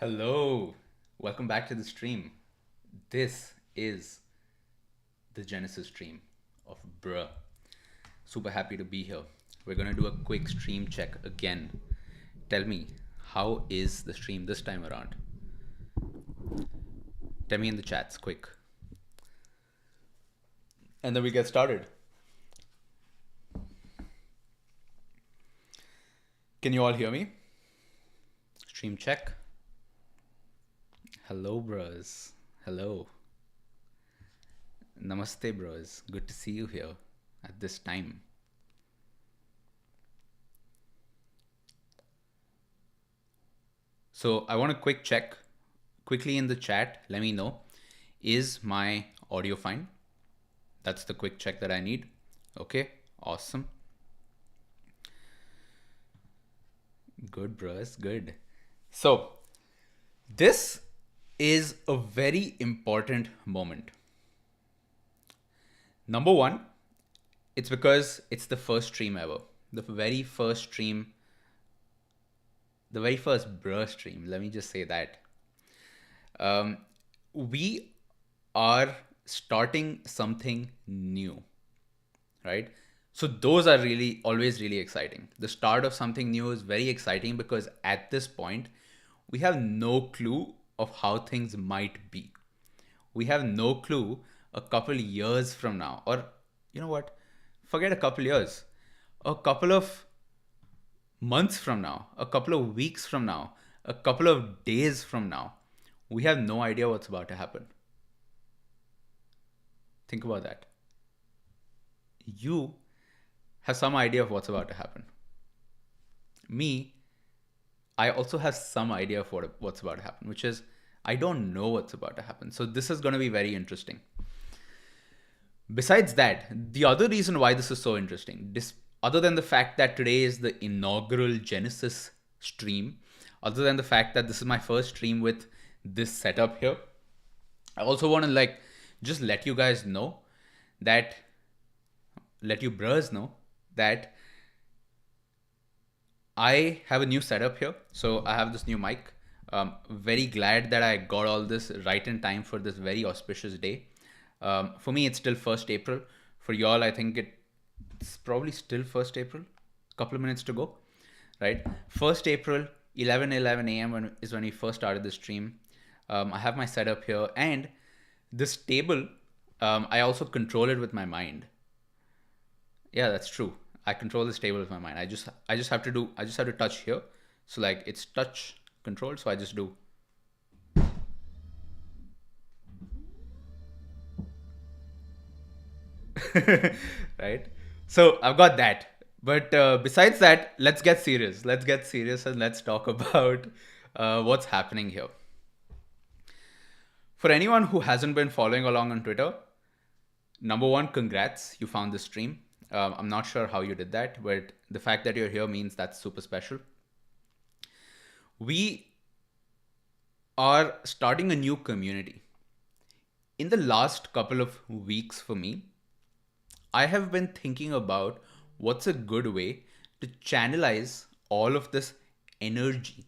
Hello, welcome back to the stream. This is the Genesis stream of Bruh. Super happy to be here. We're gonna do a quick stream check again. Tell me, how is the stream this time around? Tell me in the chats, quick. And then we get started. Can you all hear me? Stream check. Hello, bros. Hello. Namaste, bros. Good to see you here at this time. So I want a quick check. Quickly in the chat, let me know. Is my audio fine? That's the quick check that I need. Okay, awesome. Good, bros, good. So this is a very important moment. Number one, it's because it's the first stream ever. The very first stream, the very first bruh stream, let me just say that. We are starting something new, right? So those are really always really exciting. The start of something new is very exciting because at this point, we have no clue of how things might be. We have no clue a couple years from now, or you know what? Forget a couple years. A couple of months from now, a couple of weeks from now, a couple of days from now, we have no idea what's about to happen. Think about that. You have some idea of what's about to happen. Me, I also have some idea of what's about to happen, which is I don't know what's about to happen. So this is going to be very interesting. Besides that, the other reason why this is so interesting, other than the fact that today is the inaugural Genesis stream, other than the fact that this is my first stream with this setup here, I also want to just let you guys know that, let you bros know that I have a new setup here. So I have this new mic. Very glad that I got all this right in time for this very auspicious day. For me, it's still 1st April. For y'all, I think it's probably still 1st April. A couple of minutes to go, right? 1st April, 11:11 a.m. is when we first started the stream. I have my setup here, and this table, I also control it with my mind. Yeah, that's true. I control this table with my mind. I just have to touch here. So it's touch controlled. So I just do. Right? So I've got that. But besides that, let's get serious. Let's get serious and let's talk about what's happening here. For anyone who hasn't been following along on Twitter, number one, congrats. You found the stream. I'm not sure how you did that, but the fact that you're here means that's super special. We are starting a new community. In the last couple of weeks for me, I have been thinking about what's a good way to channelize all of this energy.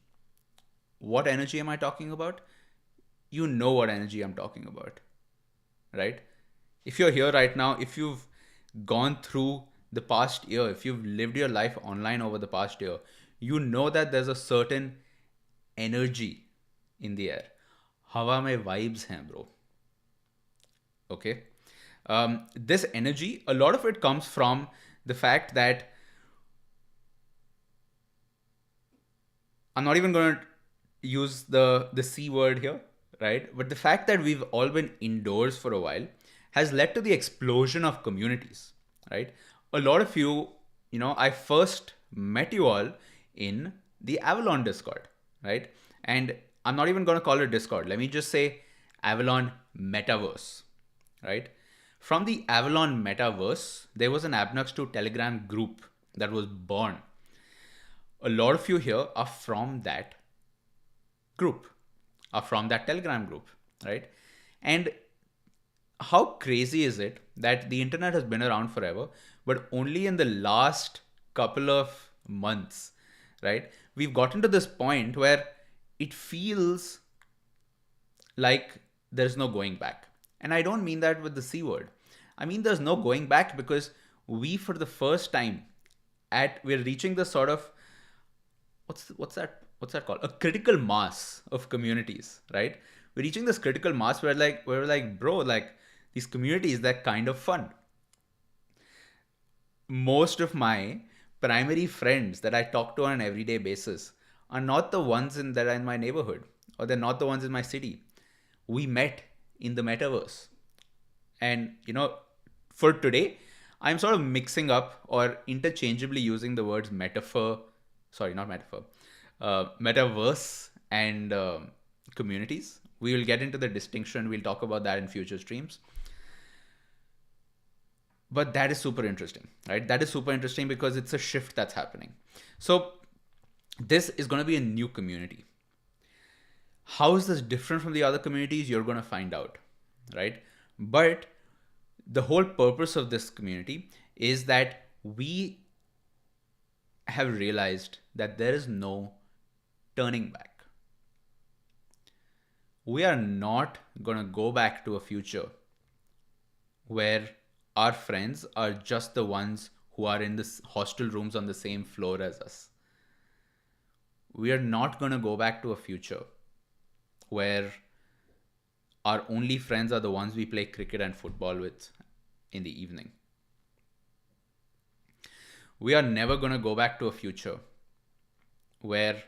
What energy am I talking about? You know what energy I'm talking about, right? If you're here right now, if you've gone through the past year, if you've lived your life online over the past year, you know that there's a certain energy in the air. Hawa mein vibes hain, bro. Okay. This energy, a lot of it comes from the fact that I'm not even going to use the C word here, right? But the fact that we've all been indoors for a while has led to the explosion of communities, right? A lot of you, I first met you all in the Avalon Discord, right? And I'm not even going to call it Discord. Let me just say Avalon Metaverse, right? From the Avalon Metaverse, there was an Abnux2 Telegram group that was born. A lot of you here are from that group, are from that Telegram group, right? And how crazy is it that the internet has been around forever, but only in the last couple of months, right, we've gotten to this point where it feels like there's no going back. And I don't mean that with the C word. I mean there's no going back because we, for the first time, we're reaching the sort of what's that called, a critical mass of communities, right? We're reaching this critical mass where we're like, bro, like these communities, they're kind of fun. Most of my primary friends that I talk to on an everyday basis are not the ones that are in my neighborhood, or they're not the ones in my city. We met in the metaverse. And, for today, I'm sort of mixing up or interchangeably using the words metaphor, sorry, not metaphor, metaverse and communities. We will get into the distinction. We'll talk about that in future streams. But that is super interesting, right? That is super interesting because it's a shift that's happening. So this is going to be a new community. How is this different from the other communities? You're going to find out, right? But the whole purpose of this community is that we have realized that there is no turning back. We are not going to go back to a future where our friends are just the ones who are in the hostel rooms on the same floor as us. We are not going to go back to a future where our only friends are the ones we play cricket and football with in the evening. We are never going to go back to a future where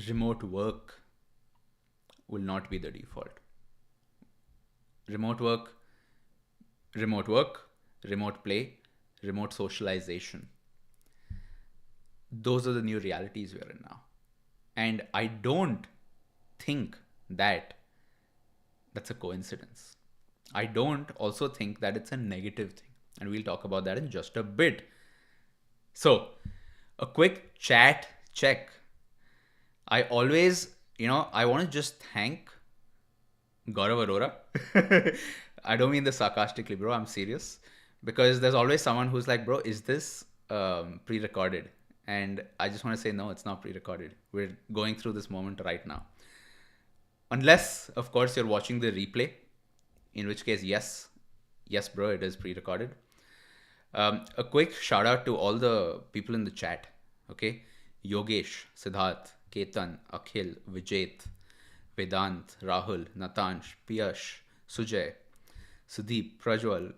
remote work will not be the default. Remote work, remote play, remote socialization. Those are the new realities we're in now. And I don't think that that's a coincidence. I don't also think that it's a negative thing. And we'll talk about that in just a bit. So, a quick chat check. I always, I want to just thank Gaurav Arora. I don't mean this sarcastically, bro. I'm serious. Because there's always someone who's like, bro, is this pre-recorded? And I just want to say, no, it's not pre-recorded. We're going through this moment right now. Unless, of course, you're watching the replay. In which case, yes, bro, it is pre-recorded. A quick shout out to all the people in the chat. Okay. Yogesh, Siddharth, Ketan, Akhil, Vijay, Vedant, Rahul, Natansh, Piyash, Sujay, Sudeep, Prajwal,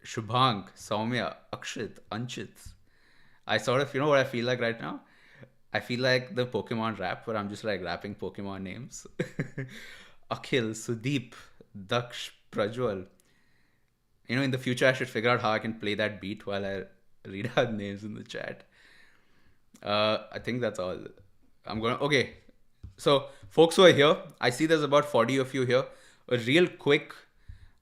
Shubhang, Soumya, Akshit, Anchit. I sort of, what I feel like right now? I feel like the Pokemon rap where I'm just like rapping Pokemon names. Akhil, Sudeep, Daksh, Prajwal. In the future I should figure out how I can play that beat while I read out names in the chat. I think that's all. Okay. So, folks who are here, I see there's about 40 of you here. A real quick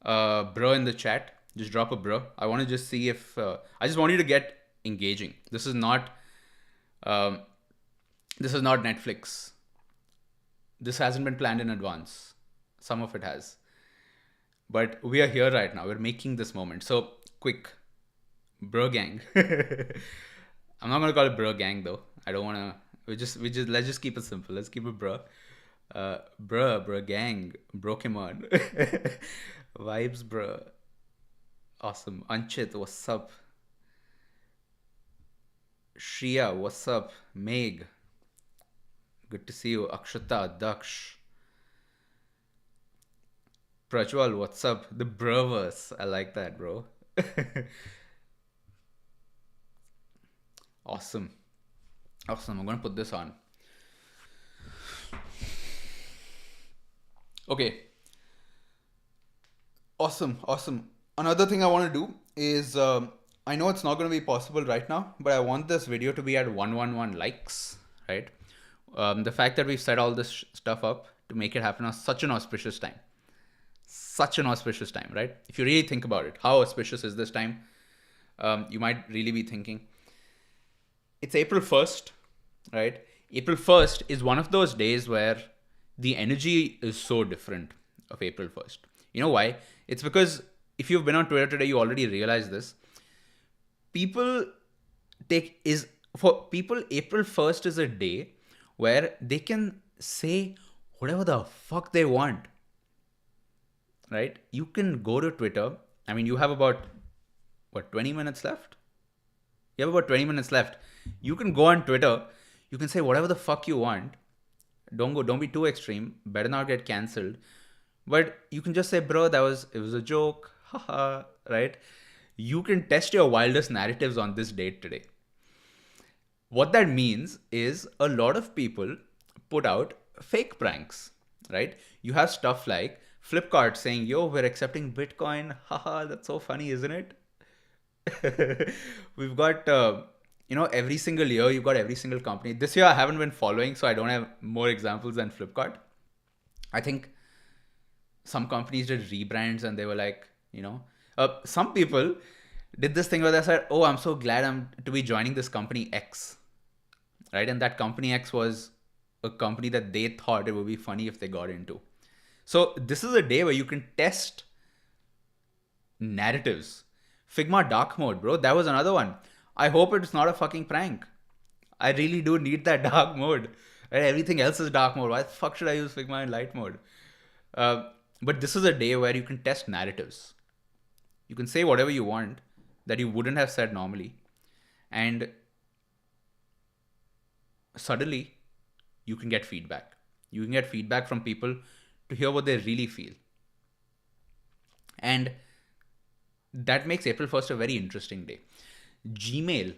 bro in the chat. Just drop a bro. I want to just see if... I just want you to get engaging. This is not Netflix. This hasn't been planned in advance. Some of it has. But we are here right now. We're making this moment. So, quick. Bro gang. I'm not going to call it bro gang though. I don't want to... let's just keep it simple. Let's keep it bro. Bro gang. Brokemon. Vibes, bro. Awesome. Anchit, what's up? Shriya, what's up? Meg. Good to see you. Akshata, Daksh. Prajwal, what's up? The broverse. I like that, bro. Awesome. I'm going to put this on. Okay. Awesome. Another thing I want to do is, I know it's not going to be possible right now, but I want this video to be at 111 likes, right? The fact that we've set all this stuff up to make it happen on such an auspicious time. Right? If you really think about it, how auspicious is this time? You might really be thinking, it's April 1st, right? April 1st is one of those days where the energy is so different of April 1st. You know why? It's because if you've been on Twitter today, you already realized this. April 1st is a day where they can say whatever the fuck they want, right? You can go to Twitter. I mean, you have about, what, 20 minutes left? You have about 20 minutes left. You can go on Twitter. You can say whatever the fuck you want. Don't be too extreme. Better not get cancelled. But you can just say, bro, it was a joke. Haha, right? You can test your wildest narratives on this date today. What that means is a lot of people put out fake pranks, right? You have stuff like Flipkart saying, yo, we're accepting Bitcoin. Haha, that's so funny, isn't it? We've got, every single year, you've got every single company. This year, I haven't been following, so I don't have more examples than Flipkart. I think some companies did rebrands and they were like, some people did this thing where they said, oh, I'm so glad I'm to be joining this company X, right? And that company X was a company that they thought it would be funny if they got into. So this is a day where you can test narratives. Figma dark mode, bro. That was another one. I hope it's not a fucking prank. I really do need that dark mode. Right? Everything else is dark mode. Why the fuck should I use Figma in light mode? But this is a day where you can test narratives. You can say whatever you want that you wouldn't have said normally. And suddenly, you can get feedback. You can get feedback from people to hear what they really feel. And that makes April 1st a very interesting day. Gmail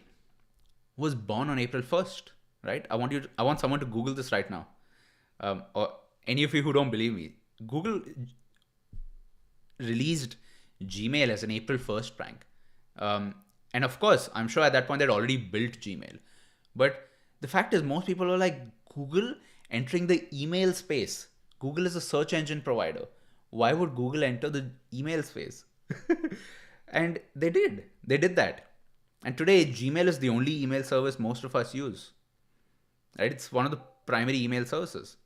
was born on April 1st, right? I want someone to Google this right now. Or any of you who don't believe me, Google released Gmail as an April 1st prank. And of course, I'm sure at that point they'd already built Gmail. But the fact is, most people are like, Google entering the email space. Google is a search engine provider. Why would Google enter the email space? And they did. They did that. And today, Gmail is the only email service most of us use. Right? It's one of the primary email services.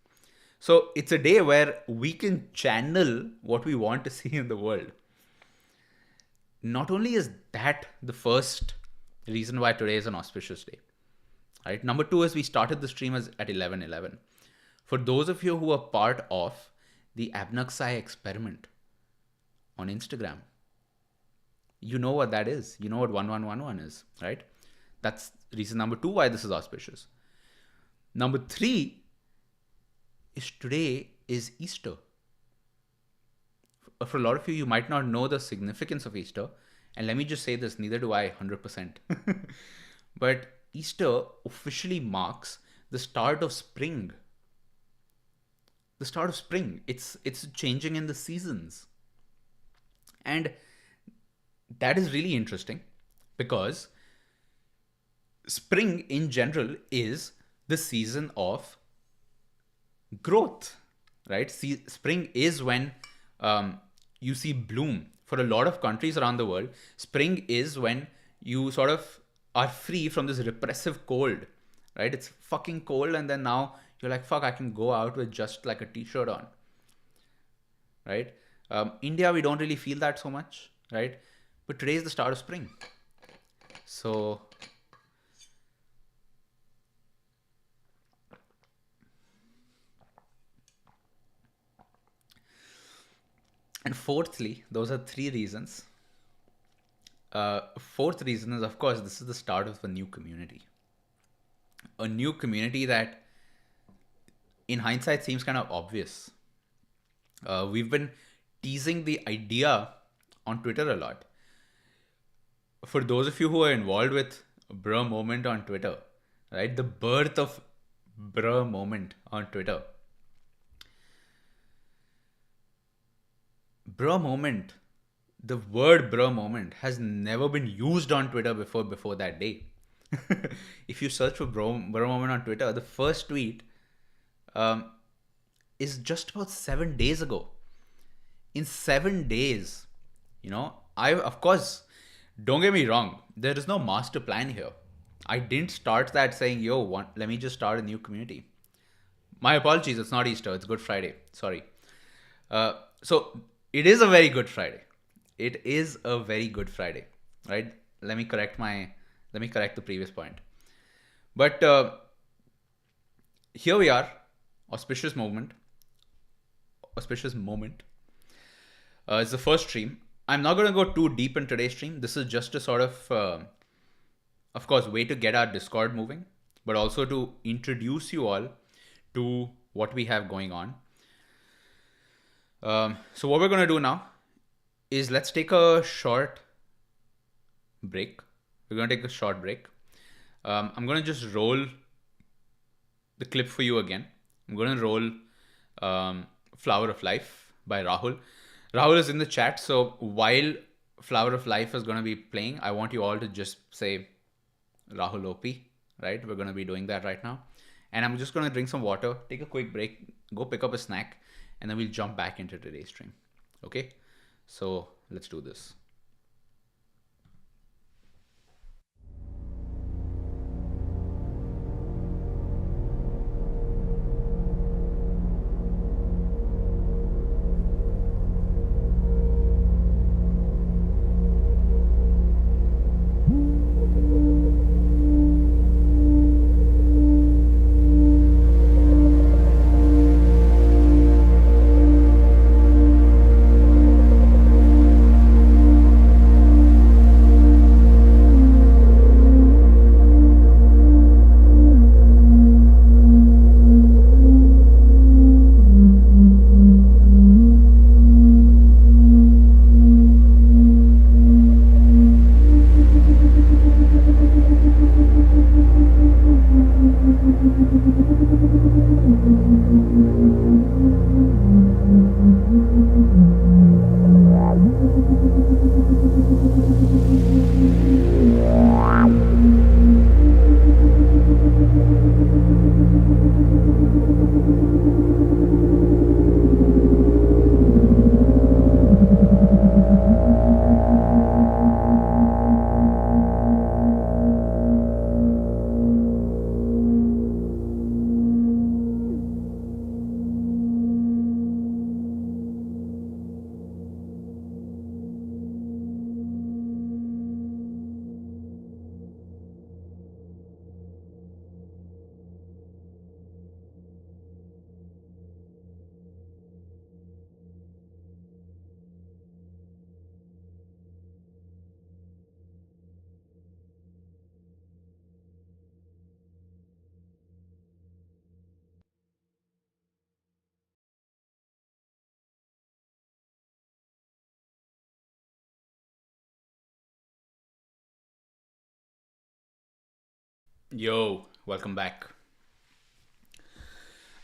So it's a day where we can channel what we want to see in the world. Not only is that the first reason why today is an auspicious day, right? Number two is we started the stream at 11:11. For those of you who are part of the Abnaksai experiment on Instagram, you know what that is. You know what 1111 is, right? That's reason number two why this is auspicious. Number three is today is Easter. For a lot of you, you might not know the significance of Easter. And let me just say this, neither do I 100%. But Easter officially marks the start of spring. The start of spring. It's changing in the seasons. And that is really interesting because spring in general is the season of growth, right? Spring is when you see bloom. For a lot of countries around the world, spring is when you sort of are free from this repressive cold, right? It's fucking cold, and then now you're like, fuck, I can go out with just like a t-shirt on, right? India, we don't really feel that so much, right? But today is the start of spring. So and fourthly, those are three reasons. Fourth reason is, of course, this is the start of a new community. A new community that, in hindsight, seems kind of obvious. We've been teasing the idea on Twitter a lot. For those of you who are involved with Bruh Moment on Twitter, right? The birth of Bruh Moment on Twitter. Bruh Moment, the word Bruh Moment has never been used on Twitter before that day. If you search for Bruh Moment on Twitter, the first tweet is just about 7 days ago. In 7 days, of course, don't get me wrong, there is no master plan here. I didn't start that saying, let me just start a new community. My apologies, it's not Easter, it's Good Friday. Sorry. So it is a very good Friday. It is a very good Friday, right? Let me correct the previous point. But here we are, auspicious moment. Auspicious moment. It's the first stream. I'm not going to go too deep in today's stream. This is just a sort of course, way to get our Discord moving, but also to introduce you all to what we have going on. So what we're going to do now is let's take a short break. We're going to take a short break. I'm going to just roll the clip for you again. I'm going to roll Flower of Life by Rahul. Rahul is in the chat, so while Flower of Life is going to be playing, I want you all to just say Rahul OP, right? We're going to be doing that right now. And I'm just going to drink some water, take a quick break, go pick up a snack, and then we'll jump back into today's stream. Okay? So let's do this. Yo, welcome back.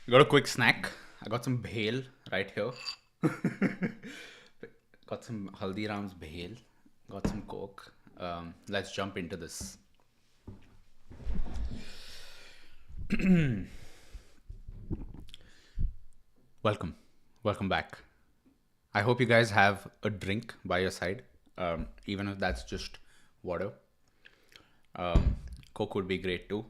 Got a quick snack. I got some bhel right here. Got some Haldiram's bhel. Got some Coke. Let's jump into this. Welcome back. I hope you guys have a drink by your side, even if that's just water. Coke would be great too.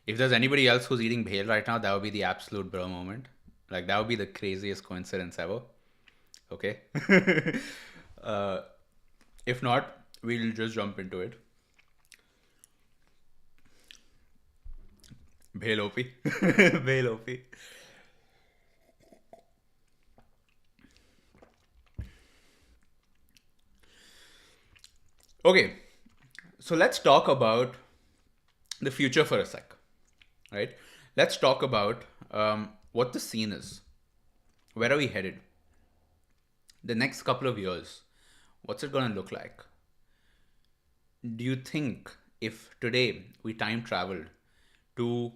If there's anybody else who's eating bhel right now, that would be the absolute bro moment. Like, that would be the craziest coincidence ever. Okay? If not, we'll just jump into it. Bhel OP. Bhel OP. Okay, so let's talk about the future for a sec, right? Let's talk about what the scene is. Where are we headed? The next couple of years, what's it going to look like? Do you think if today we time traveled to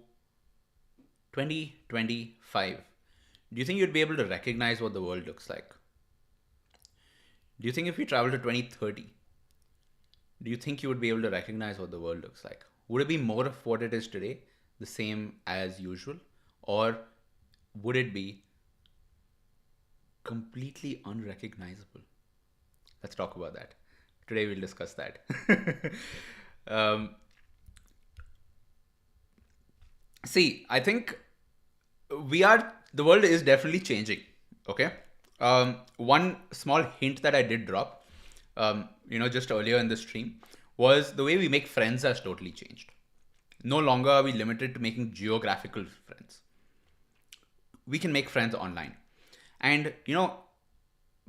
2025, do you think you'd be able to recognize what the world looks like? Do you think if we travel to 2030, do you think you would be able to recognize what the world looks like? Would it be more of what it is today, the same as usual? Or would it be completely unrecognizable? Let's talk about that. Today we'll discuss that. See, I think the world is definitely changing. Okay. One small hint that I did drop, just earlier in the stream, was the way we make friends has totally changed. No longer are we limited to making geographical friends. We can make friends online. And,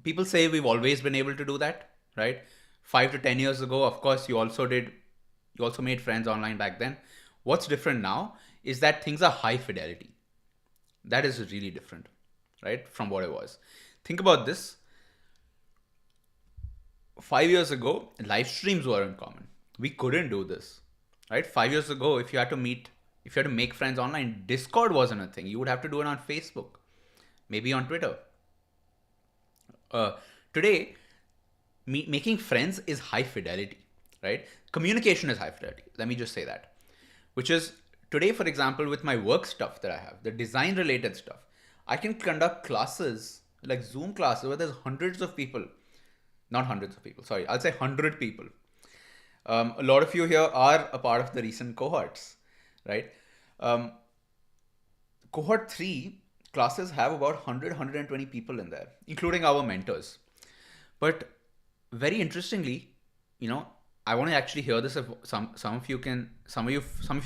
people say we've always been able to do that, right? 5 to 10 years ago, of course, you also made friends online back then. What's different now is that things are high fidelity. That is really different, right? From what it was. Think about this. 5 years ago, live streams weren't common. We couldn't do this, right? 5 years ago, if you had to make friends online, Discord wasn't a thing. You would have to do it on Facebook, maybe on Twitter. Today, making friends is high fidelity, right? Communication is high fidelity. Let me just say that. Which is today, for example, with my work stuff that I have, the design related stuff, I can conduct classes like Zoom classes where there's hundreds of people. Not hundreds of people, sorry, I'll say 100 people. A lot of you here are a part of the recent cohorts, right? Cohort 3 classes have about 120 people in there, including our mentors. But very interestingly, I want to actually hear this. If some of you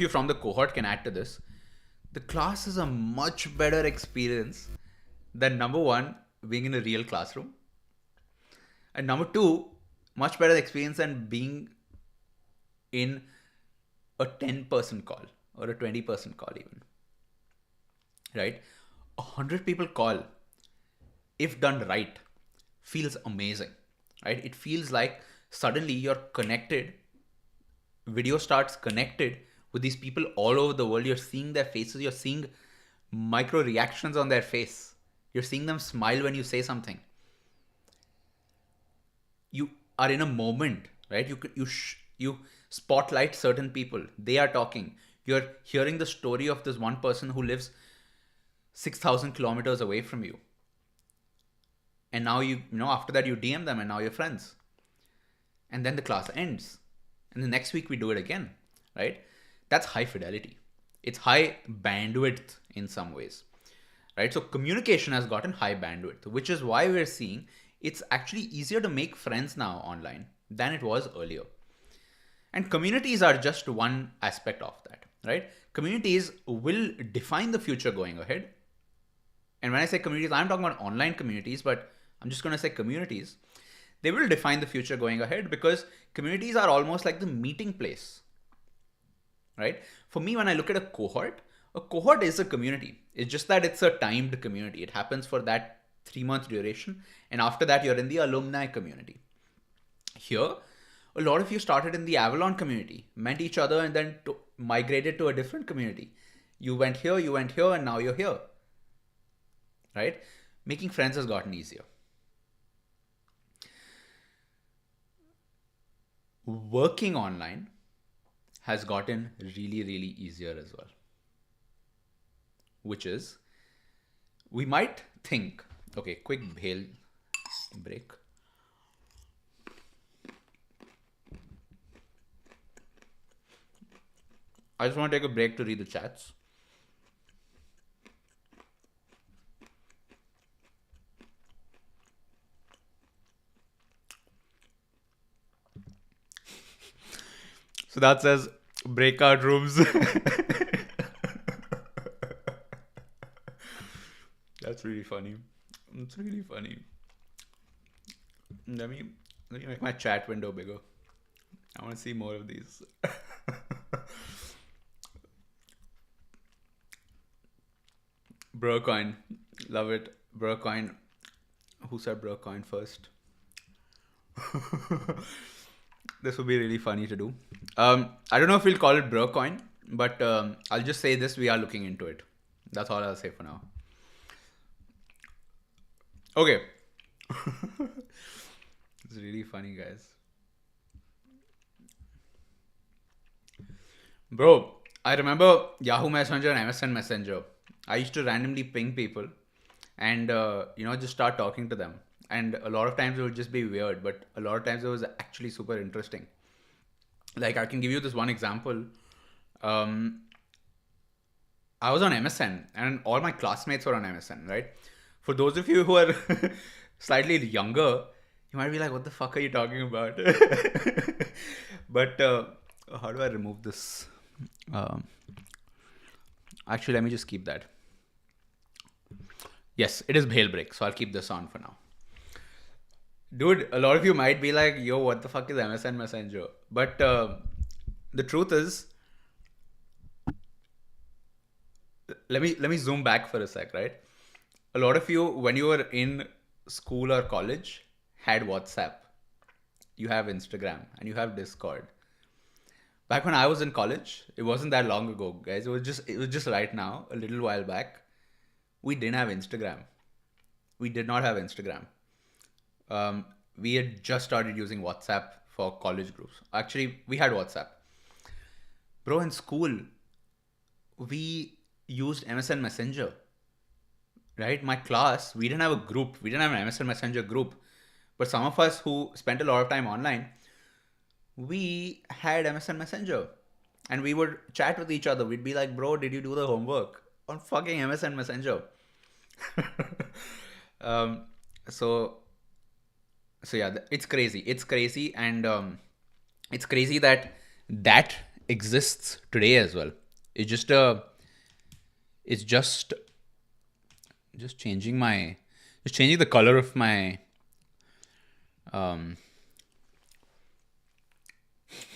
from the cohort can add to this. The class is a much better experience than number one, being in a real classroom. And number two, much better experience than being in a 10-person call or a 20-person call even. Right? 100 people call, if done right, feels amazing. Right? It feels like suddenly you're connected. Video starts connected with these people all over the world. You're seeing their faces. You're seeing micro reactions on their face. You're seeing them smile when you say something. You are in a moment, right? You spotlight certain people. They are talking. You're hearing the story of this one person who lives 6,000 kilometers away from you. And now after that you DM them and now you're friends. And then the class ends. And the next week we do it again, right? That's high fidelity. It's high bandwidth in some ways, right? So communication has gotten high bandwidth, which is why we're seeing it's actually easier to make friends now online than it was earlier. And communities are just one aspect of that, right? Communities will define the future going ahead. And when I say communities, I'm talking about online communities, but I'm just going to say communities. They will define the future going ahead because communities are almost like the meeting place, right? For me, when I look at a cohort is a community. It's just that it's a timed community. It happens for that 3-month duration. And after that, you're in the alumni community. Here, a lot of you started in the Avalon community, met each other, and then migrated to a different community. You went here, and now you're here, right? Making friends has gotten easier. Working online has gotten really, really easier as well. Which is, we might think, okay, quick Bhel break. I just want to take a break to read the chats. So that says breakout rooms. That's really funny. It's really funny. Let me make my chat window bigger. I want to see more of these. Brocoin. Love it. Brocoin. Who said Brocoin first? This would be really funny to do. I don't know if we'll call it Brocoin, but I'll just say this. We are looking into it. That's all I'll say for now. Okay. It's really funny, guys. Bro, I remember Yahoo Messenger and MSN Messenger. I used to randomly ping people and, just start talking to them. And a lot of times it would just be weird, but a lot of times it was actually super interesting. Like, I can give you this one example. I was on MSN and all my classmates were on MSN, right? For those of you who are slightly younger, you might be like, what the fuck are you talking about? But how do I remove this Um, Actually, let me just keep that. Yes, it is Bhel Break, so I'll keep this on for now. Dude, a lot of you might be like, yo, what the fuck is MSN Messenger? But the truth is, let me zoom back for a sec, right? A lot of you, when you were in school or college, had WhatsApp, you have Instagram, and you have Discord. Back when I was in college, it wasn't that long ago, guys. It was just right now, a little while back. We didn't have Instagram. We did not have Instagram. We had just started using WhatsApp for college groups. Actually, we had WhatsApp. Bro, in school, we used MSN Messenger, right? My class, we didn't have a group. We didn't have an MSN Messenger group. But some of us who spent a lot of time online, we had MSN Messenger. And we would chat with each other. We'd be like, bro, did you do the homework? On fucking MSN Messenger. um, so so yeah, it's crazy. It's crazy, and it's crazy that that exists today as well. It's just it's just changing my, just changing the color of my um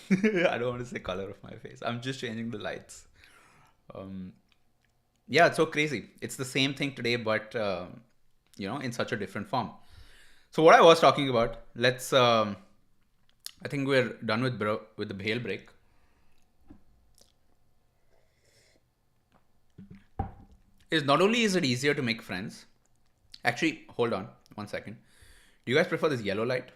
I don't want to say color of my face. I'm just changing the lights. Um, yeah, it's so crazy. It's the same thing today, but in such a different form. So what I was talking about, let's. I think we're done with the Bhel break. Is not only is it easier to make friends. Actually, hold on 1 second. Do you guys prefer this yellow light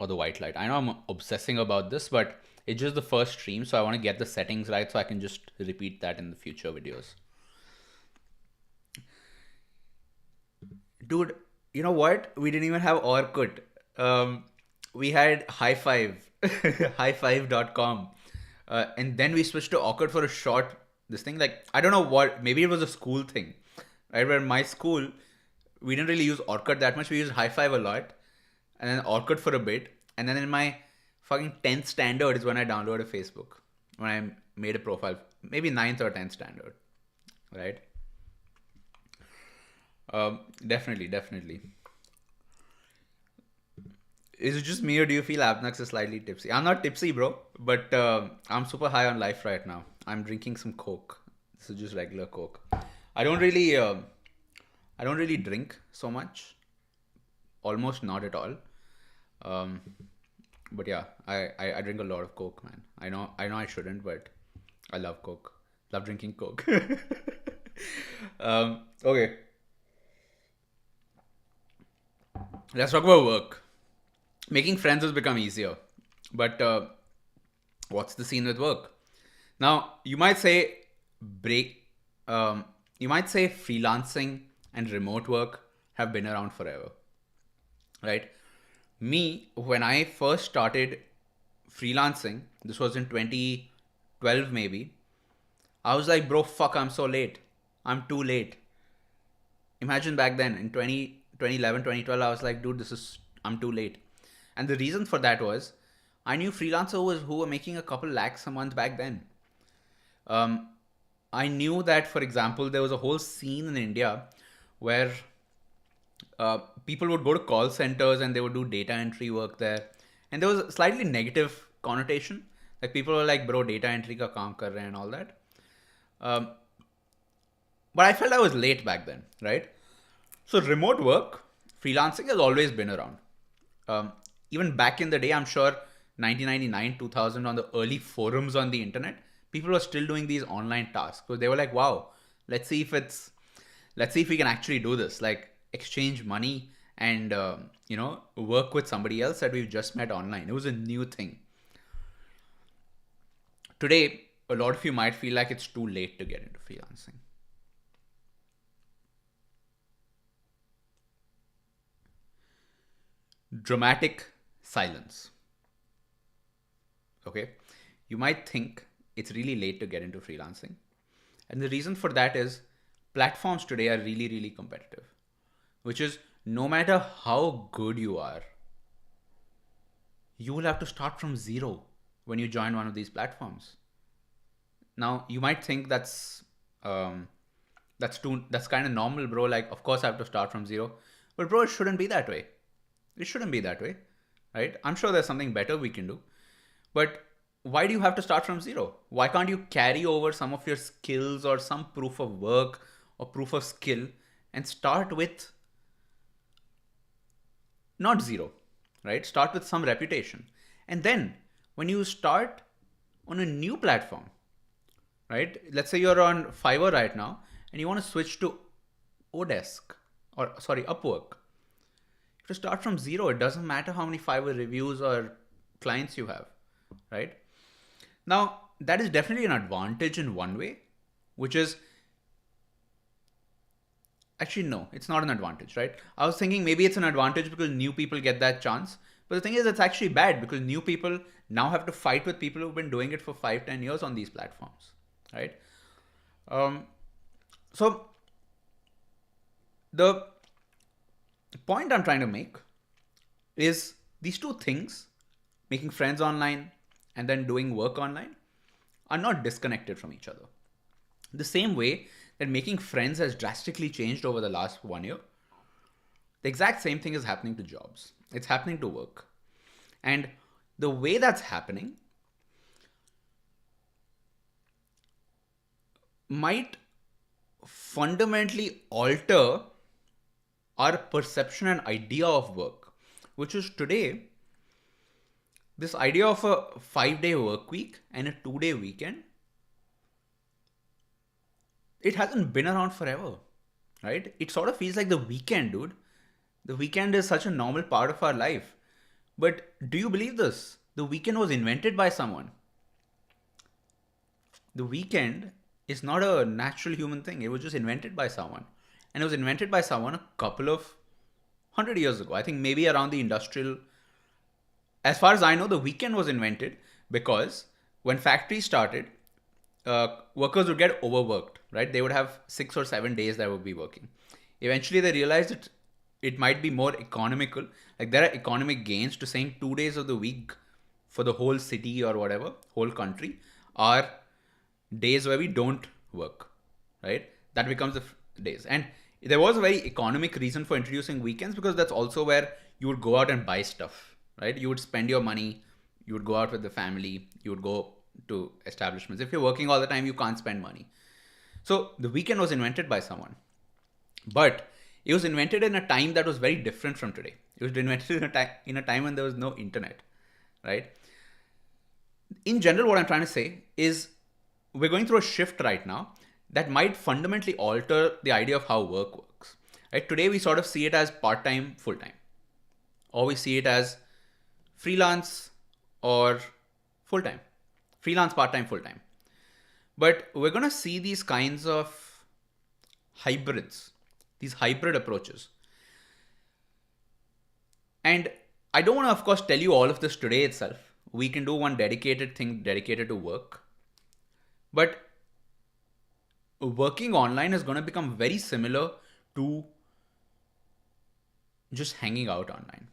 or the white light? I know I'm obsessing about this, but it's just the first stream, so I want to get the settings right so I can just repeat that in the future videos. Dude, you know what? We didn't even have Orkut. We had High Five, highfive.com. And then we switched to Orkut for a short, this thing. Like, I don't know what, maybe it was a school thing, right? Where in my school, we didn't really use Orkut that much. We used High Five a lot, and then Orkut for a bit. And then in my fucking 10th standard is when I downloaded Facebook, when I made a profile, maybe 9th or 10th standard, right? Definitely, definitely. Is it just me or do you feel Abnax is slightly tipsy? I'm not tipsy, bro, but I'm super high on life right now. I'm drinking some Coke. This is just regular Coke. I don't really, I don't really drink so much. Almost not at all. Um, but yeah, I drink a lot of Coke, man. I know I shouldn't, but I love Coke. Love drinking Coke. Okay, let's talk about work. Making friends has become easier, but what's the scene with work? Now, you might say break. You might say freelancing and remote work have been around forever, right? Me, when I first started freelancing, this was in 2012 maybe. I was like, bro, fuck, I'm so late. I'm too late. Imagine back then in 2011, 2012, I was like, dude, I'm too late. And the reason for that was I knew freelancers who were making a couple lakhs a month back then. Um, I knew that, for example, there was a whole scene in India where people would go to call centers and they would do data entry work there. And there was a slightly negative connotation. Like people were like, bro, data entry ka kaam kar rahe and all that. Um, but I felt I was late back then, right? So remote work, freelancing has always been around. Even back in the day, I'm sure 1999, 2000 on the early forums on the internet, people were still doing these online tasks. So they were like, wow, let's see if we can actually do this. Like exchange money and, work with somebody else that we've just met online. It was a new thing. Today, a lot of you might feel like it's too late to get into freelancing. Dramatic silence. Okay. You might think it's really late to get into freelancing. And the reason for that is platforms today are really, really competitive, which is no matter how good you are, you will have to start from zero. when you join one of these platforms. Now you might think that's kind of normal, bro. Like, of course I have to start from zero, but bro, it shouldn't be that way. It shouldn't be that way, right? I'm sure there's something better we can do, but why do you have to start from zero? Why can't you carry over some of your skills or some proof of work or proof of skill and start with not zero, right? Start with some reputation. And then when you start on a new platform, right? Let's say you're on Fiverr right now and you want to switch to Odesk or sorry, Upwork. To start from zero, it doesn't matter how many Fiverr reviews or clients you have, right? Now, that is definitely an advantage in one way, which is actually, no, it's not an advantage, right? I was thinking maybe it's an advantage because new people get that chance. But the thing is, it's actually bad because new people now have to fight with people who've been doing it for 5-10 years on these platforms, right? So the point I'm trying to make is these two things, making friends online and then doing work online, are not disconnected from each other. The same way that making friends has drastically changed over the last 1 year, the exact same thing is happening to jobs. It's happening to work. And the way that's happening might fundamentally alter our perception and idea of work, which is today, this idea of a 5-day work week and a 2-day weekend, it hasn't been around forever, right? It sort of feels like the weekend, dude. The weekend is such a normal part of our life. But do you believe this? The weekend was invented by someone. The weekend is not a natural human thing. It was just invented by someone. And it was invented by someone a couple of 100 years ago. I think maybe around the industrial. As far as I know, the weekend was invented because when factories started, workers would get overworked, right? They would have 6 or 7 days that would be working. Eventually, they realized that it might be more economical. Like, there are economic gains to saying 2 days of the week for the whole city or whatever, whole country, are days where we don't work, right? That becomes the days. And there was a very economic reason for introducing weekends because that's also where you would go out and buy stuff, right? You would spend your money, you would go out with the family, you would go to establishments. If you're working all the time, you can't spend money. So the weekend was invented by someone, but it was invented in a time that was very different from today. It was invented in a time when there was no internet, right? In general, what I'm trying to say is we're going through a shift right now that might fundamentally alter the idea of how work works. Right? Today, we sort of see it as part-time, full-time, or we see it as freelance or full-time, freelance, part-time, full-time. But we're going to see these kinds of hybrids, these hybrid approaches. And I don't want to, of course, tell you all of this today itself. We can do one dedicated thing dedicated to work. But working online is going to become very similar to just hanging out online.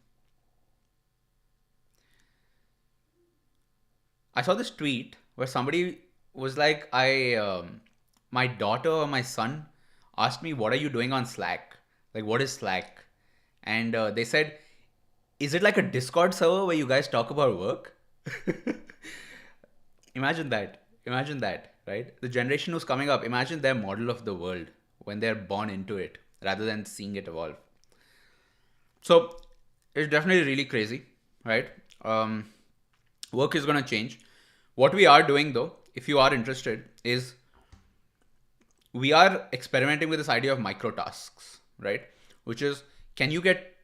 I saw this tweet where somebody was like, my daughter or my son asked me, what are you doing on Slack? Like, what is Slack? And they said, is it like a Discord server where you guys talk about work? Imagine that. Imagine that, right? The generation who's coming up, imagine their model of the world when they're born into it rather than seeing it evolve. So it's definitely really crazy, right? Work is going to change. What we are doing though, if you are interested, is we are experimenting with this idea of microtasks, right? Which is, can you get,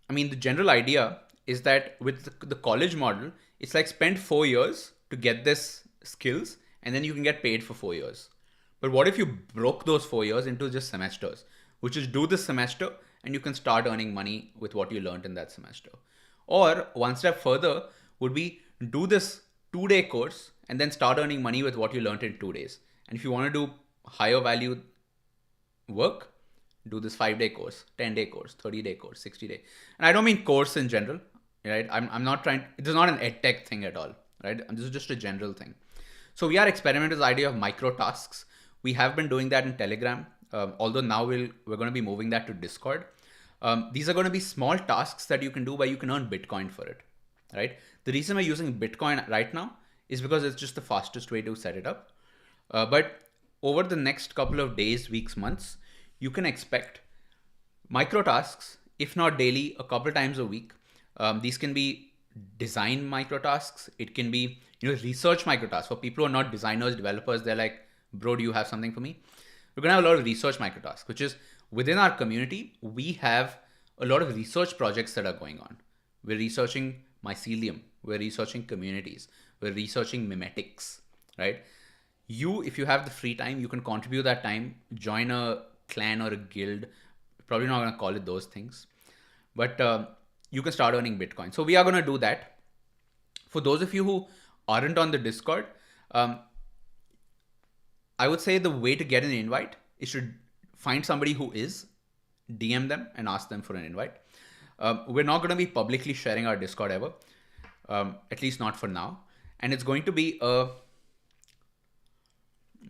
I mean, the general idea is that with the college model, it's like spend 4 years to get this skills and then you can get paid for 4 years. But what if you broke those 4 years into just semesters, which is do this semester and you can start earning money with what you learned in that semester. Or one step further would be do this 2-day course and then start earning money with what you learned in 2 days. And if you want to do higher value work, do this 5-day course, 10-day course, 30-day course, 60-day. And I don't mean course in general, right? I'm not trying, it is not an edtech thing at all, right? And this is just a general thing. So we are experimenting with this idea of MicroTasks. We have been doing that in Telegram, although now we're going to be moving that to Discord. These are going to be small tasks that you can do where you can earn Bitcoin for it, right? The reason we're using Bitcoin right now is because it's just the fastest way to set it up. But over the next couple of days, weeks, months, you can expect MicroTasks, if not daily, a couple times a week. These can be design MicroTasks. It can be research MicroTasks for people who are not designers, developers. They're like, bro, do you have something for me? We're gonna have a lot of research MicroTasks, which is within our community. We have a lot of research projects that are going on. We're researching mycelium. We're researching communities. We're researching mimetics, right? If you have the free time, you can contribute that time, join a clan or a guild. Probably not going to call it those things, but you can start earning Bitcoin. So we are going to do that. For those of you who aren't on the Discord, I would say the way to get an invite is to find somebody who is, DM them and ask them for an invite. We're not going to be publicly sharing our Discord ever, at least not for now. And it's going to be I'm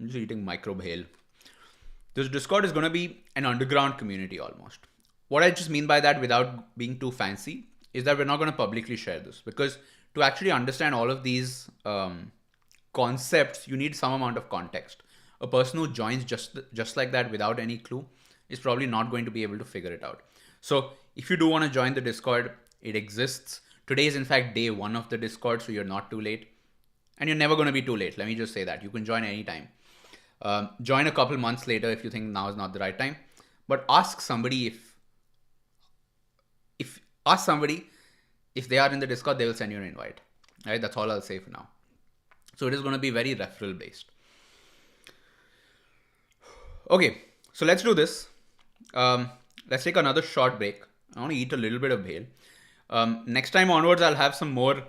just eating micro Bhel. This Discord is going to be an underground community almost. What I just mean by that, without being too fancy, is that we're not going to publicly share this, because to actually understand all of these concepts, you need some amount of context. A person who joins just like that without any clue is probably not going to be able to figure it out. So if you do want to join the Discord, it exists. Today is in fact day 1 of the Discord, so you're not too late. And you're never going to be too late. Let me just say that. You can join anytime. Join a couple months later if you think now is not the right time. But ask somebody if they are in the Discord, they will send you an invite. Right? That's all I'll say for now. So it is going to be very referral based. Okay, so let's do this. Let's take another short break. I want to eat a little bit of Bhel. Next time onwards, I'll have some more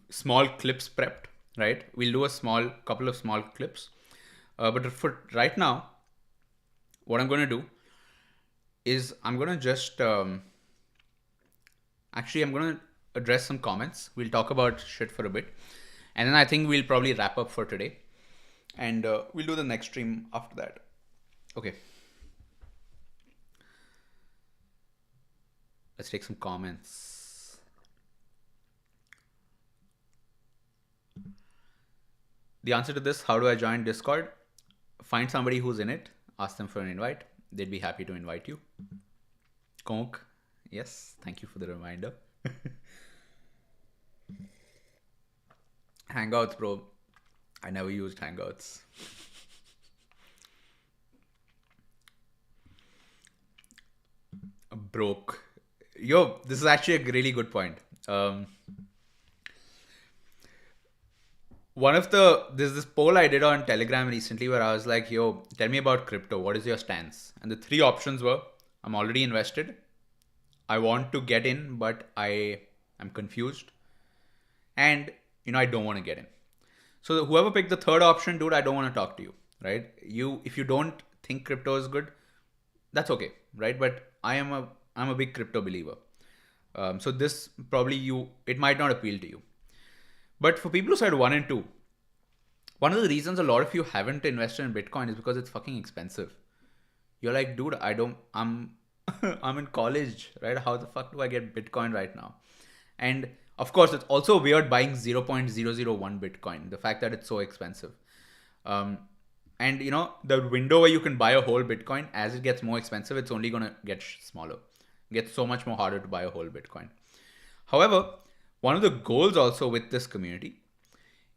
small clips prepped. Right? We'll do a couple of small clips. But for right now, what I'm going to do is I'm going to just I'm going to address some comments. We'll talk about shit for a bit, and then I think we'll probably wrap up for today, and we'll do the next stream after that. Okay. Let's take some comments. The answer to this, how do I join Discord? Find somebody who's in it, ask them for an invite. They'd be happy to invite you. Konk, yes, thank you for the reminder. Hangouts, bro. I never used Hangouts. Broke. Yo, this is actually a really good point. There's this poll I did on Telegram recently where I was like, yo, tell me about crypto. What is your stance? And the 3 options were, I'm already invested. I want to get in, but I am confused. And, I don't want to get in. So whoever picked the 3rd option, dude, I don't want to talk to you, right? If you don't think crypto is good, that's okay, right? But I'm a big crypto believer. So this it might not appeal to you. But for people who said 1 and 2, one of the reasons a lot of you haven't invested in Bitcoin is because it's fucking expensive. You're like, dude, I'm in college, right? How the fuck do I get Bitcoin right now? And of course, it's also weird buying 0.001 Bitcoin. The fact that it's so expensive. And the window where you can buy a whole Bitcoin, as it gets more expensive, it's only going to get smaller. It gets so much more harder to buy a whole Bitcoin. However, one of the goals also with this community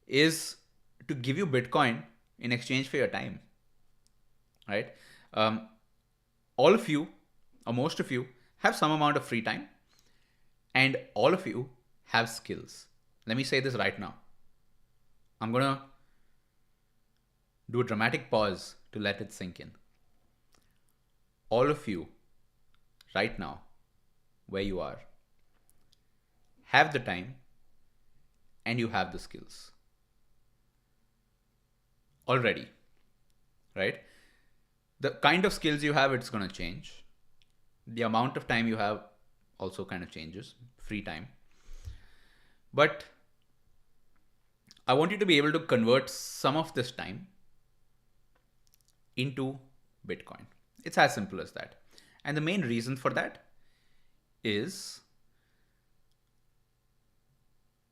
is to give you Bitcoin in exchange for your time, right? All of you, or most of you, have some amount of free time, and all of you have skills. Let me say this right now. I'm going to do a dramatic pause to let it sink in. All of you, right now, where you are, have the time and you have the skills already, right? The kind of skills you have, it's going to change. The amount of time you have also kind of changes, free time. But I want you to be able to convert some of this time into Bitcoin. It's as simple as that. And the main reason for that is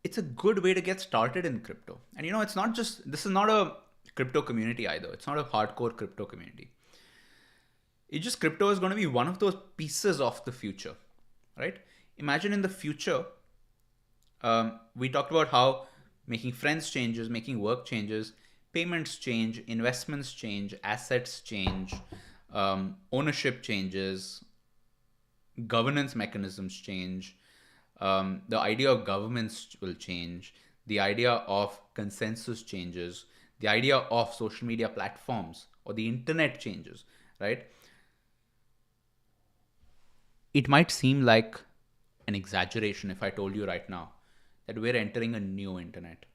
it's a good way to get started in crypto. And it's not just, this is not a crypto community either. It's not a hardcore crypto community. It's just crypto is going to be one of those pieces of the future, right? Imagine in the future, we talked about how making friends changes, making work changes, payments change, investments change, assets change, ownership changes, governance mechanisms change, the idea of governments will change, the idea of consensus changes, the idea of social media platforms or the internet changes, right? It might seem like an exaggeration if I told you right now that we're entering a new internet.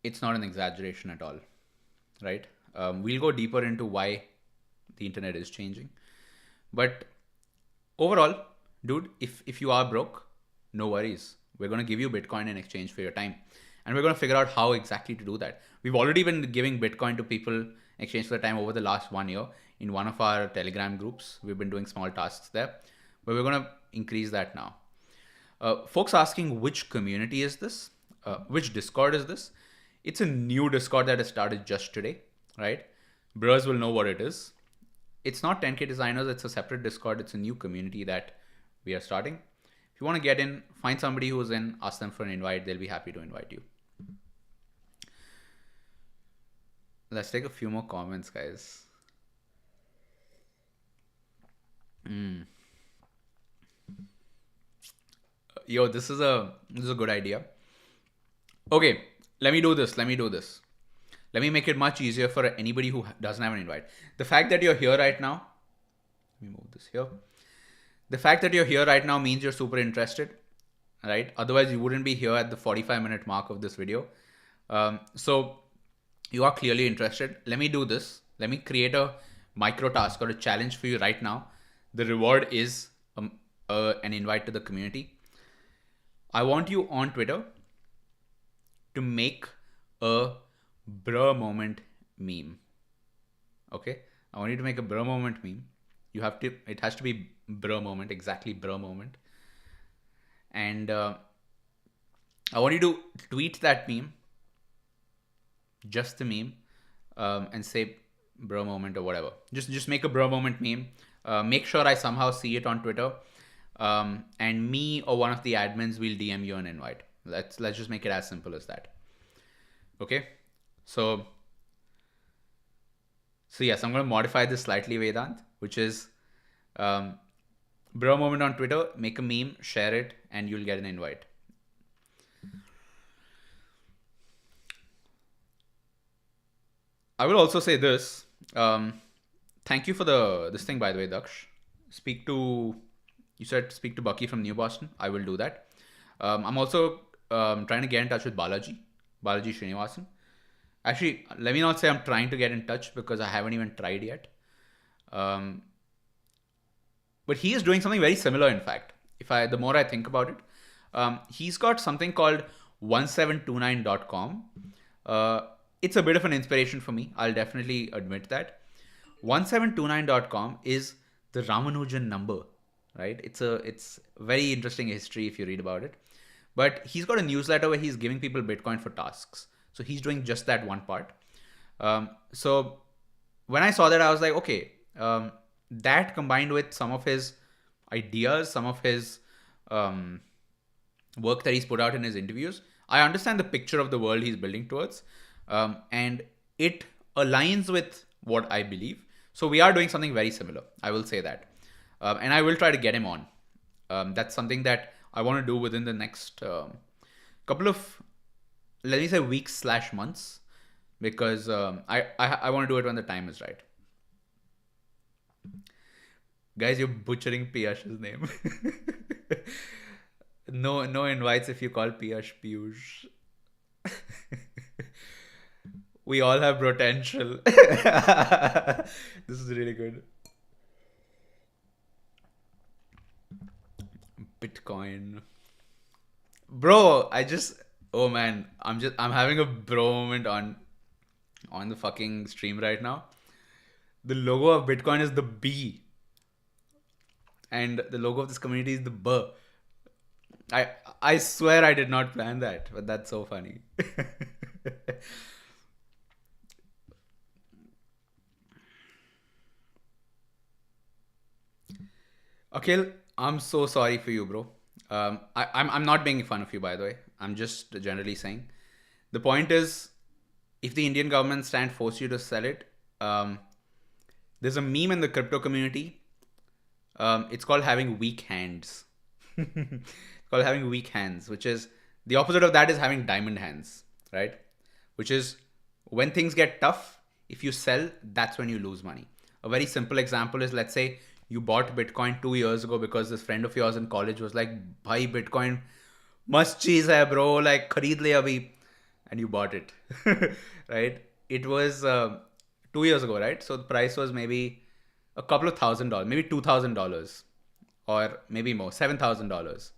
It's not an exaggeration at all, right? We'll go deeper into why the internet is changing. But overall, dude, if you are broke, no worries. We're going to give you Bitcoin in exchange for your time. And we're going to figure out how exactly to do that. We've already been giving Bitcoin to people in exchange for their time over the last 1 year in one of our Telegram groups. We've been doing small tasks there, but we're going to increase that now. Folks asking which community is this? Which Discord is this? It's a new Discord that has started just today, right? Bros will know what it is. It's not 10K designers. It's a separate Discord. It's a new community that we are starting. If you want to get in, find somebody who's in, ask them for an invite. They'll be happy to invite you. Let's take a few more comments, guys. Yo, this is a good idea. Okay, let me do this. Let me make it much easier for anybody who doesn't have an invite. The fact that you're here right now, let me move this here. The fact that you're here right now means you're super interested, right? Otherwise, you wouldn't be here at the 45-minute mark of this video. So you are clearly interested. Let me do this. Let me create a MicroTask or a challenge for you right now. The reward is an invite to the community. I want you on Twitter to make a bruh moment meme. Okay? I want you to make a bruh moment meme. It has to be bruh moment, exactly bruh moment. And I want you to tweet that meme, just the meme, and say bruh moment or whatever. Just make a bruh moment meme. Make sure I somehow see it on Twitter. And me or one of the admins will DM you an invite. Let's just make it as simple as that. Okay? So yes, I'm going to modify this slightly, Vedant, which is bro moment on Twitter, make a meme, share it, and you'll get an invite. I will also say this. Thank you for this thing, by the way, Daksh. You said speak to Bucky from New Boston. I will do that. I'm also trying to get in touch with Balaji Srinivasan. Actually, let me not say I'm trying to get in touch because I haven't even tried yet. But he is doing something very similar, in fact. The more I think about it, he's got something called 1729.com. It's a bit of an inspiration for me. I'll definitely admit that. 1729.com is the Ramanujan number, right? It's very interesting history if you read about it. But he's got a newsletter where he's giving people Bitcoin for tasks. So he's doing just that one part. So when I saw that, I was like, okay, that combined with some of his ideas, some of his work that he's put out in his interviews, I understand the picture of the world he's building towards. And it aligns with what I believe. So we are doing something very similar. I will say that. And I will try to get him on. That's something that I want to do within the next couple of, let me say, weeks/months, because I want to do it when the time is right. Guys, you're butchering Piyush's name. No invites if you call Piyush Piyush. We all have potential. This is really good. Bitcoin. bro, oh man, I'm having a bro moment on the fucking stream right now. The logo of Bitcoin is the B, and the logo of this community is the B. I I swear I did not plan that, but that's so funny. Akhil, I'm so sorry for you, bro. I'm not making fun of you, by the way. I'm just generally saying. The point is, if the Indian government stand force you to sell it, there's a meme in the crypto community. It's called having weak hands. It's called having weak hands, which is the opposite of that is having diamond hands, right? Which is when things get tough, if you sell, that's when you lose money. A very simple example is, let's say you bought Bitcoin 2 years ago because this friend of yours in college was like, "Bhai, Bitcoin must cheese hai, bro. Like, khareed le abhi," and you bought it, right? It was 2 years ago, right? So the price was maybe a couple of $1,000, maybe $2,000, or maybe more, $7,000.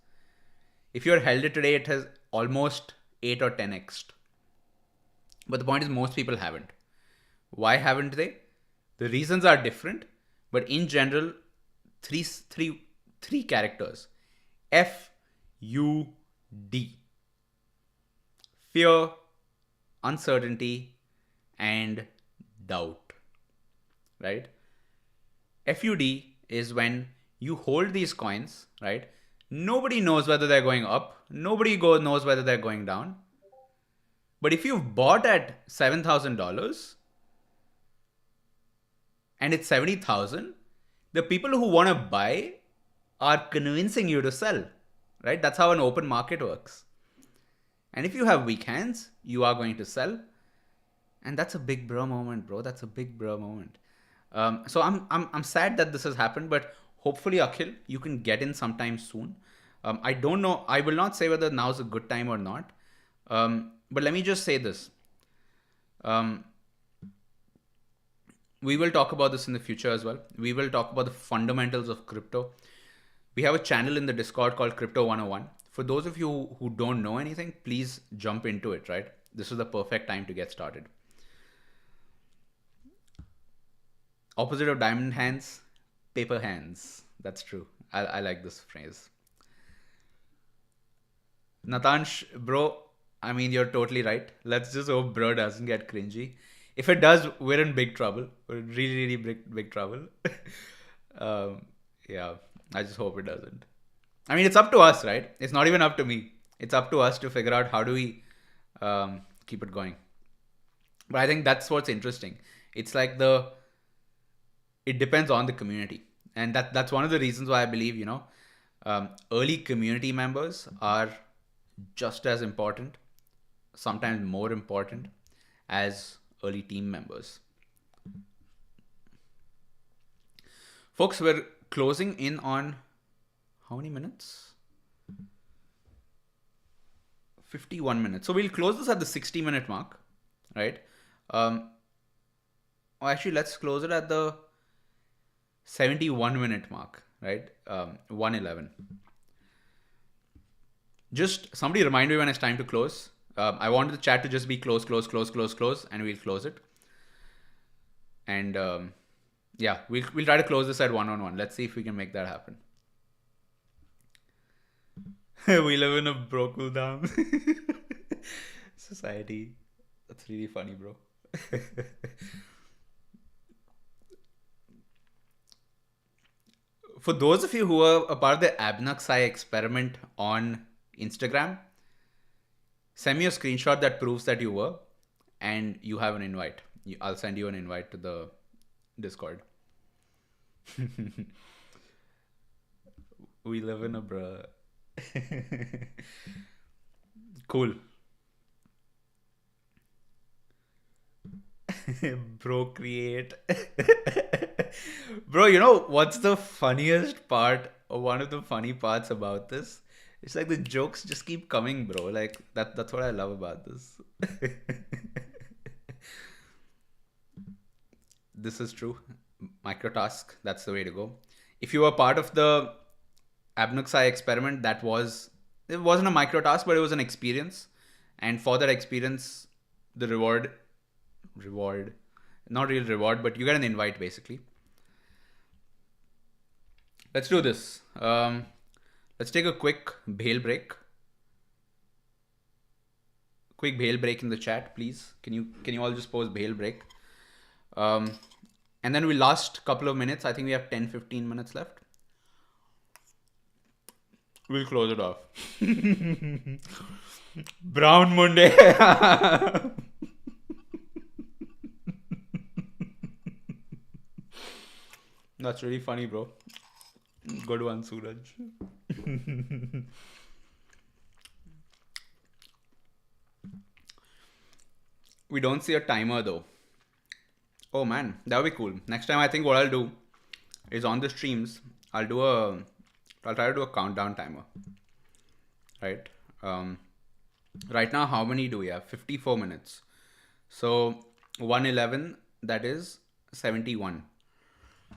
If you're held it today, it has almost 8 or 10x. But the point is, most people haven't. Why haven't they? The reasons are different, but in general, three characters: F.U.D. Fear, uncertainty, and doubt. Right? F.U.D is when you hold these coins, right? Nobody knows whether they're going up. Nobody knows whether they're going down. But if you've bought at $7,000 and it's 70,000, the people who want to buy are convincing you to sell, right? That's how an open market works. And if you have weak hands, you are going to sell. And that's a big bro moment, bro. That's a big bro moment. So I'm sad that this has happened, but hopefully, Akhil, you can get in sometime soon. I don't know. I will not say whether now's a good time or not. But let me just say this. We will talk about this in the future as well. We will talk about the fundamentals of crypto. We have a channel in the Discord called Crypto 101. For those of you who don't know anything, please jump into it, right? This is the perfect time to get started. Opposite of diamond hands, paper hands. That's true. I like this phrase. Natansh, bro, I mean, you're totally right. Let's just hope bro doesn't get cringy. If it does, we're in big trouble. We're in really, really big trouble. um, yeah, I just hope it doesn't. I mean, it's up to us, right? It's not even up to me. It's up to us to figure out how do we keep it going. But I think that's what's interesting. It's like it depends on the community. And that's one of the reasons why I believe, early community members are just as important, sometimes more important, as early team members. Folks, we're closing in on how many minutes? 51 minutes. So we'll close this at the 60-minute mark, right? Actually, let's close it at the 71-minute mark, right? 111. Just somebody remind me when it's time to close. I wanted the chat to just be close, and we'll close it. And yeah, we'll try to close this at 1-on-1. Let's see if we can make that happen. We live in a broke down society. That's really funny, bro. For those of you who are a part of the Abnaxai experiment on Instagram, send me a screenshot that proves that you were, and you have an invite. I'll send you an invite to the Discord. We live in a bruh. Cool. Procreate. Bro, you know what's the funniest part, or one of the funny parts about this? It's like the jokes just keep coming, bro. Like that's what I love about this. This is true. MicroTask, that's the way to go. If you were part of the Abnuxai experiment, that was it wasn't a micro task, but it was an experience. And for that experience, the reward, not real reward, but you get an invite basically. Let's do this. Let's take a quick Bhel break. Quick Bhel break in the chat, please. Can you all just post Bhel break? And then we last couple of minutes. I think we have 10-15 minutes left. We'll close it off. Brown Monday. That's really funny, bro. Good one, Suraj. We don't see a timer though. Oh man, that would be cool. Next time I think what I'll do is on the streams, I'll try to do a countdown timer. Right? Right now, how many do we have? 54 minutes. So 111, that is 71.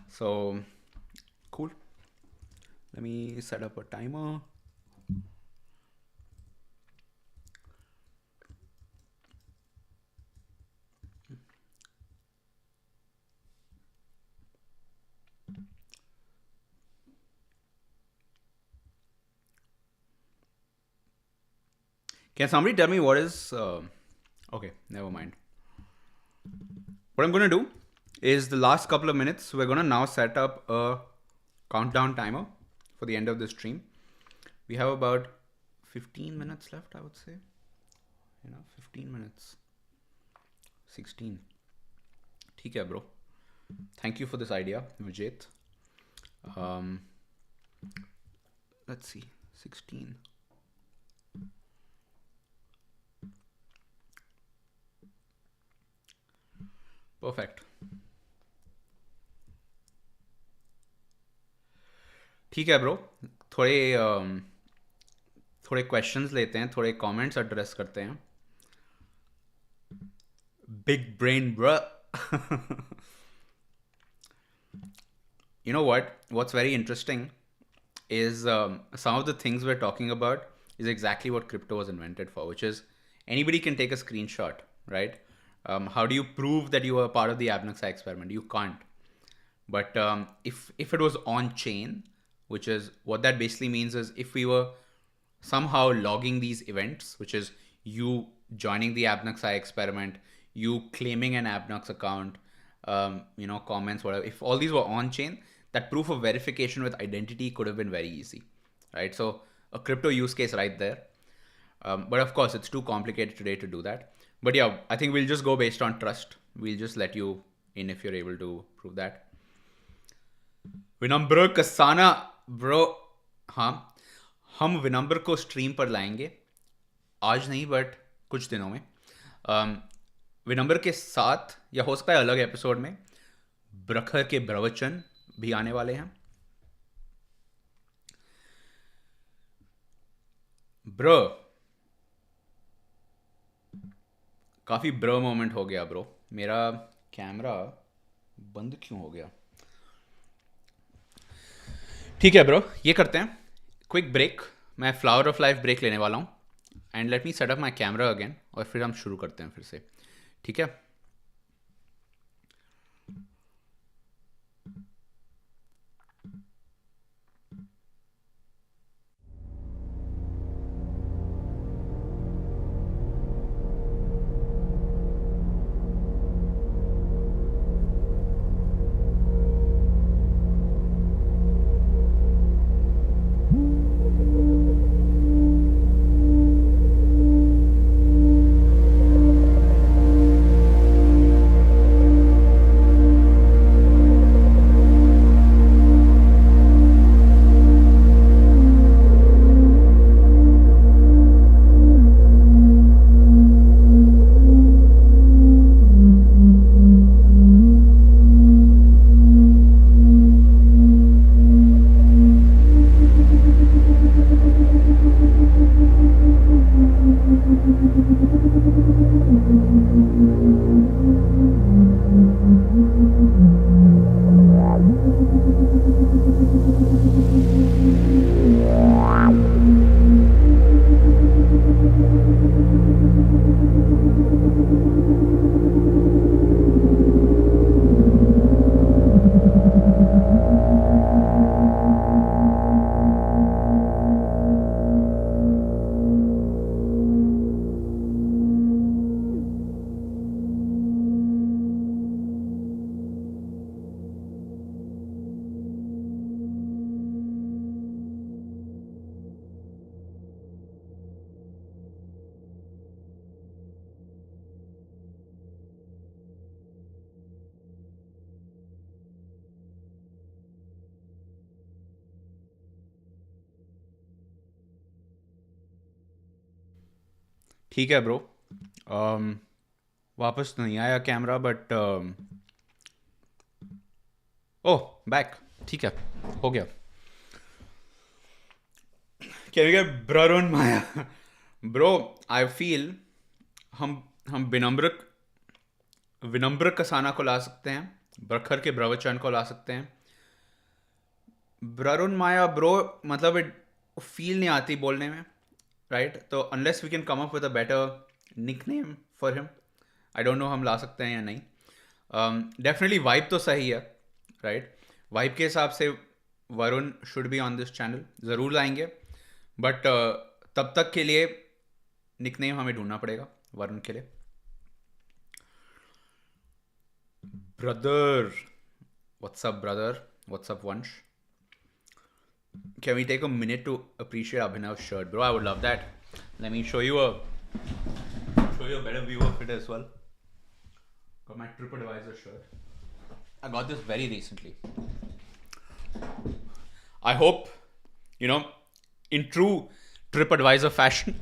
So cool. Let me set up a timer. Can somebody tell me what is... okay, never mind. What I'm going to do is the last couple of minutes, we're going to now set up a countdown timer for the end of the stream. We have about 15 minutes left, I would say. 15 minutes. 16. ठीक है, bro. Thank you for this idea, Vijay. Let's see. 16. Perfect. ठीक है bro, थोड़े questions लेते हैं, थोड़े comments address करते हैं. Big brain, bro. You know what? What's very interesting is some of the things we're talking about is exactly what crypto was invented for, which is anybody can take a screenshot, right? How do you prove that you were part of the Abnaxai experiment? You can't. But if it was on chain, which is what that basically means is if we were somehow logging these events, which is you joining the Abnaxai experiment, you claiming an Abnax account, comments, whatever. If all these were on chain, that proof of verification with identity could have been very easy, right? So a crypto use case right there. But of course, it's too complicated today to do that. But yeah, I think we'll just go based on trust. We'll just let you in if you're able to prove that. विनम्र Kasana bro, हाँ हम विनम्र को stream पर लाएंगे, आज नहीं but कुछ दिनों में. विनम्र के साथ या हो सकता है अलग एपिसोड में ब्रखर के प्रवचन भी आने वाले हैं. ब्रो काफ़ी ब्रो मोमेंट हो गया ब्रो. मेरा कैमरा बंद क्यों हो गया? ठीक है ब्रो, ये करते हैं क्विक ब्रेक. मैं फ्लावर ऑफ लाइफ ब्रेक लेने वाला हूँ and let me set up my camera again और फिर हम शुरू करते हैं फिर से. ठीक है. ठीक है ब्रो. वापस नहीं आया कैमरा बट ओह बैक. ठीक है, हो गया. Can we get Brarun Maya? Bro, I feel हम विनम्र कसाना को ला सकते हैं, प्रखर के प्रवचन को ला सकते हैं. ब्ररुण माया ब्रो, मतलब इट फील नहीं आती बोलने में, राइट? तो unless we can come up with a better nickname for him, I don't know हम ला सकते हैं या नहीं. डेफिनेटली वाइब तो सही है, राइट? वाइब के हिसाब से Varun should be on this channel, ज़रूर लाएंगे. बट तब तक के लिए निकनेम हमें ढूंढना पड़ेगा वरुण के लिए. Brother, what's up brother, what's up वंश. Can we take a minute to appreciate Abhinav's shirt, bro? I would love that. Let me show you a better view of it as well. Got my TripAdvisor shirt. I got this very recently. I hope, in true TripAdvisor fashion,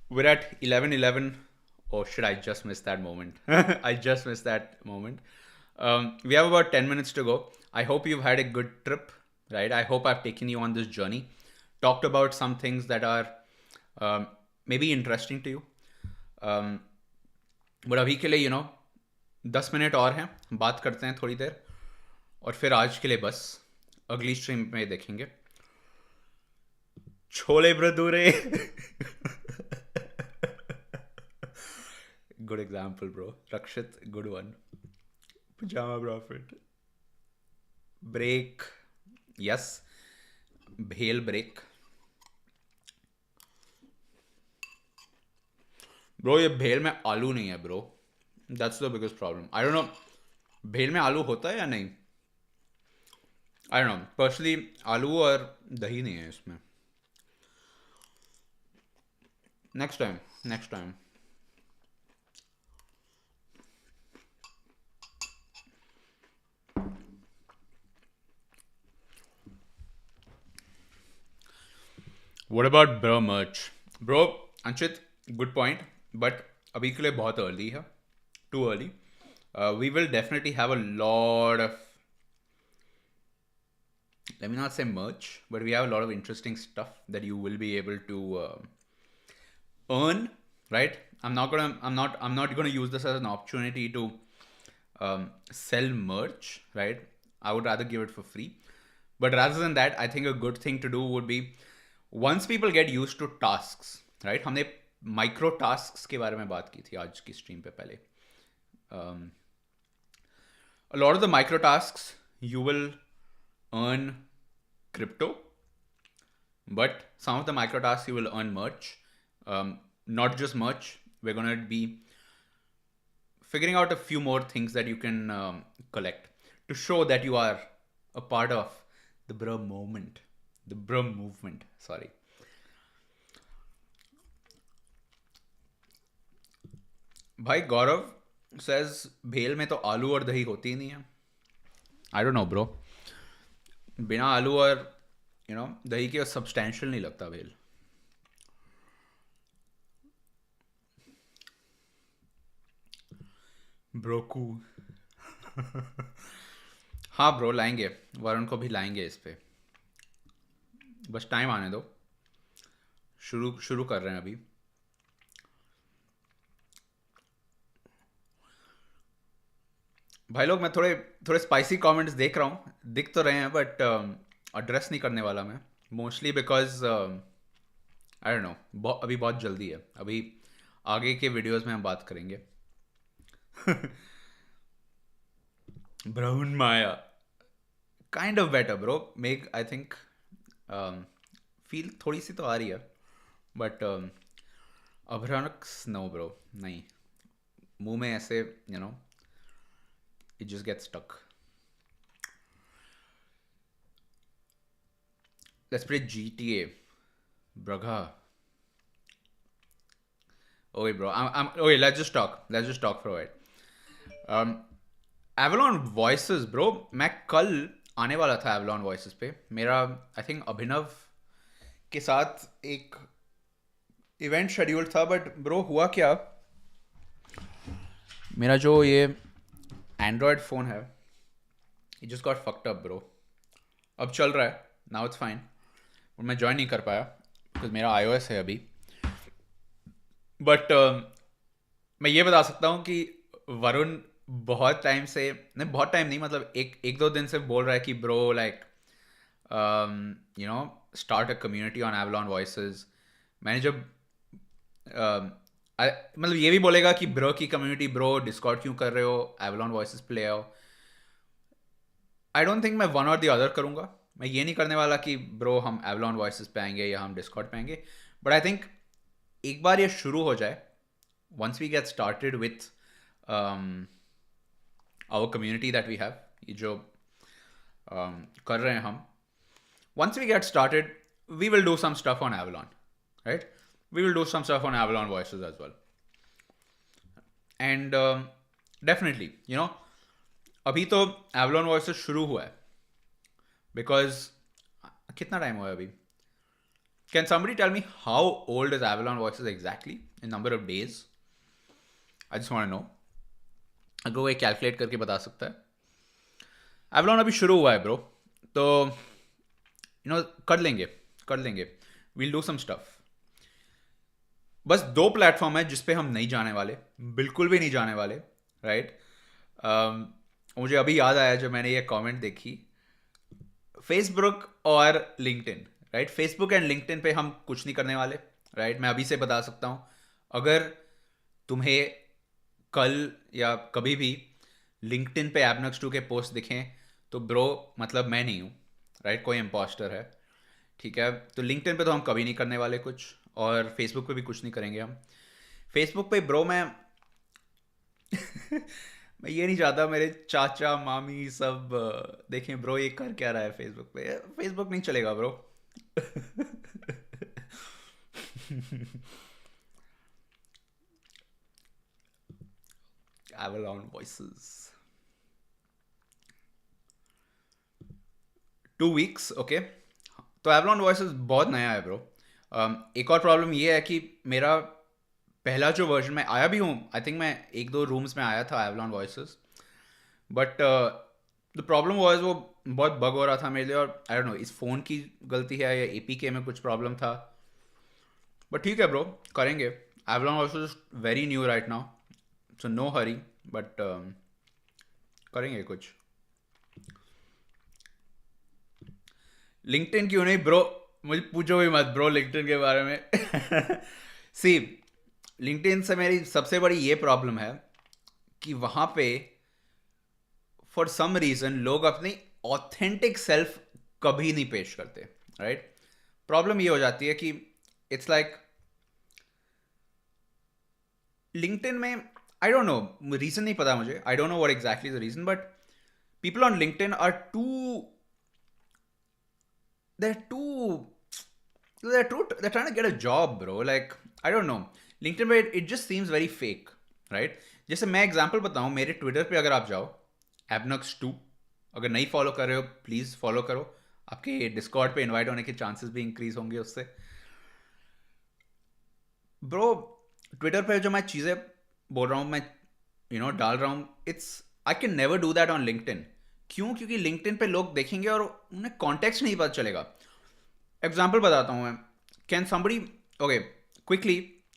we're at 11:11. Oh shit, I just missed that moment. I just missed that moment. We have about 10 minutes to go. I hope you've had a good trip, right? I hope I've taken you on this journey, talked about some things that are maybe interesting to you. But अभी के लिए 10 minute और हैं, बात करते हैं थोड़ी देर, और फिर आज के लिए बस अगली स्ट्रीम में देखेंगे. Chole ब्रदूरे. Good example, bro. Rakshit, good one. Pajama Prophet. Break. Yes. Bhel break. Bro, ये भेल में आलू नहीं है, bro. That's the biggest problem. I don't know. भेल में आलू होता है या नहीं? I don't know. Personally, आलू और दही नहीं है इसमें. Next time. What about bro merch? Bro, Anshit, good point. But अभी के लिए बहुत early है. Too early. We will definitely have a lot of, let me not say merch, but we have a lot of interesting stuff that you will be able to earn, right? I'm not gonna use this as an opportunity to sell merch, right? I would rather give it for free. But rather than that, I think a good thing to do would be, once people get used to tasks, right? हमने micro tasks के बारे में बात की थी आज की stream पे पहले. A lot of the micro tasks you will earn crypto, but some of the micro tasks you will earn merch. Not just merch, we're going to be figuring out a few more things that you can collect to show that you are a part of the bro movement. Sorry. भाई गौरव says भेल में तो आलू और दही होती ही नहीं है. I don't know, bro. बिना आलू और दही के सब्सटैंशियल नहीं लगता भेल. ब्रोकू. हाँ ब्रो, लाएंगे, वरुण को भी लाएंगे इस पे. बस टाइम आने दो. शुरू कर रहे हैं अभी. भाई लोग, मैं थोड़े स्पाइसी कमेंट्स देख रहा हूँ, दिख तो रहे हैं, बट एड्रेस नहीं करने वाला मैं. Mostly because I don't no, अभी बहुत जल्दी है. अभी आगे के वीडियोस में हम बात करेंगे. Brown Maya, kind of better bro. Make I think feel थोड़ी सी तो आ रही है, बट अभ्रानक्स नो ब्रो, नहीं. मुंह में ऐसे it just gets stuck. Let's play GTA. Bragha. Okay, bro. Okay, let's just talk for a while. Avalon Voices, bro. मैं कल आने वाला था Avalon Voices पे. मेरा I think अभिनव के साथ एक इवेंट शेड्यूल था, बट ब्रो हुआ क्या, मेरा जो ये एंड्रॉयड फ़ोन है, it just got fucked up bro. अब चल रहा है, now it's fine, और मैं ज्वाइन नहीं कर पाया क्योंकि मेरा iOS है अभी. बट मैं ये बता सकता हूँ कि वरुण बहुत टाइम से, नहीं बहुत टाइम नहीं, मतलब एक दो दिन से बोल रहा है कि bro like you know start a community on Avalon voices. मैंने जब मतलब ये भी बोलेगा कि ब्रो की कम्युनिटी, ब्रो डिस्कॉर्ड क्यों कर रहे हो, एवलॉन वॉइसेस पे ले आओ. आई डोंट थिंक मैं वन और द अदर करूँगा. मैं ये नहीं करने वाला कि ब्रो हम एवलॉन वॉइसेस पे आएंगे या हम डिस्कॉर्ड पे आएंगे. बट आई थिंक एक बार ये शुरू हो जाए, once we get started with our community that we have, ये जो कर रहे हैं हम, once we get started, we will do some stuff on Avalon, right? We will do some stuff on Avalon voices as well. And definitely, you know, अभी तो Avalon voices शुरू हुआ है, because कितना टाइम हुआ है अभी? Can somebody tell me how old is Avalon voices exactly in number of days? I just want to know. अगर वो कैलकुलेट करके बता सकता है. एवलॉन अभी शुरू हुआ है ब्रो, तो यू नो कर लेंगे. We'll do some stuff. बस 2 प्लेटफॉर्म है जिस पे हम नहीं जाने वाले, बिल्कुल भी नहीं जाने वाले, राइट? मुझे अभी याद आया जब मैंने ये कमेंट देखी, फेसबुक और LinkedIn, right? Facebook and LinkedIn पे हम कुछ नहीं करने वाले, राइट? मैं अभी से बता सकता हूँ. अगर तुम्हें कल या कभी भी लिंक्डइन पे एपनक्स 2 के पोस्ट दिखें तो ब्रो मतलब मैं नहीं हूँ, राइट? कोई इम्पोस्टर है, ठीक है? तो लिंक्डइन पे तो हम कभी नहीं करने वाले कुछ, और फेसबुक पे भी कुछ नहीं करेंगे हम. फेसबुक पे ब्रो मैं मैं ये नहीं चाहता मेरे चाचा मामी सब देखें ब्रो ये कर क्या रहा है फेसबुक पे. फेसबुक नहीं चलेगा bro. Avalon voices 2 weeks, okay. तो एवलॉन वॉइसेस बहुत नया है ब्रो. एक और प्रॉब्लम ये है कि मेरा पहला जो वर्जन में आया भी हूँ, आई थिंक मैं 1-2 रूम्स में आया था Avalon voices, but the problem was वो बहुत बग हो रहा था मेरे लिए, और आई डोंट नो इस फ़ोन की गलती है या एपीके में कुछ प्रॉब्लम था. बट ठीक है ब्रो, करेंगे. Avalon voices very new right now, so no hurry, but करेंगे कुछ. लिंक्डइन क्यों नहीं ब्रो, मुझे पूछो भी मत ब्रो लिंक्डइन के बारे में. सी लिंक्डइन से मेरी सबसे बड़ी ये प्रॉब्लम है कि वहाँ पे फॉर सम रीज़न लोग अपनी ऑथेंटिक सेल्फ कभी नहीं पेश करते, राइट? प्रॉब्लम ये हो जाती है कि इट्स लाइक लिंक्डइन में, आई डोंट नो, रीज़न नहीं पता मुझे, I don't know what exactly the reason, but people on LinkedIn are too, they're too they're trying to get a job bro. Like I don't know, LinkedIn पे it just seems very fake, right? जैसे मैं example बताऊं, मेरे Twitter पे अगर आप जाओ abnux2, अगर नहीं फॉलो कर रहे हो प्लीज़ फॉलो करो. आपके डिस्कॉर्ड पे इनवाइट होने के चांसेस भी इंक्रीज होंगे उससे. ब्रो ट्विटर पे जो मैं चीज़ें बोल रहा हूँ, मैं डाल रहा हूँ, it's I can never do that on LinkedIn. क्यों? क्योंकि लिंक्डइन पे लोग देखेंगे और उन्हें कॉन्टेक्स्ट नहीं पता चलेगा. एग्जाम्पल बताता हूँ मैं. Can somebody, okay quickly,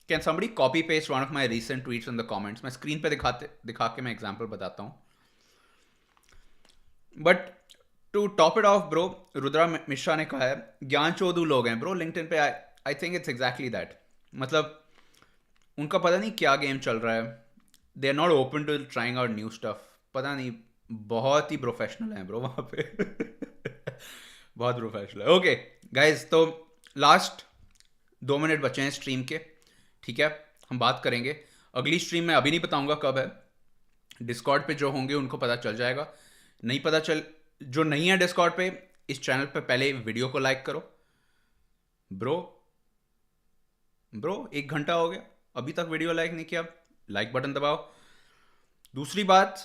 can somebody copy paste one of my recent tweets in the comments? मैं स्क्रीन पे दिखा के मैं एग्जाम्पल बताता हूँ. But to top it off bro, Rudra Mishra ने कहा है ज्ञान चोदू लोग हैं ब्रो लिंक्डइन पे. I think it's exactly that. मतलब उनका पता नहीं क्या गेम चल रहा है. They are not open to trying out new stuff. पता नहीं, बहुत ही प्रोफेशनल हैं ब्रो वहाँ पे. बहुत प्रोफेशनल है. ओके गाइज, तो लास्ट 2 मिनट बचे हैं स्ट्रीम के, ठीक है? हम बात करेंगे. अगली स्ट्रीम में अभी नहीं बताऊंगा कब है. डिस्कॉर्ड पे जो होंगे उनको पता चल जाएगा. नहीं पता चल, जो नहीं है डिस्कॉर्ड पे, इस चैनल पे पहले वीडियो को लाइक करो ब्रो. 1 घंटा हो गया अभी तक वीडियो लाइक नहीं किया, लाइक बटन दबाओ. दूसरी बात,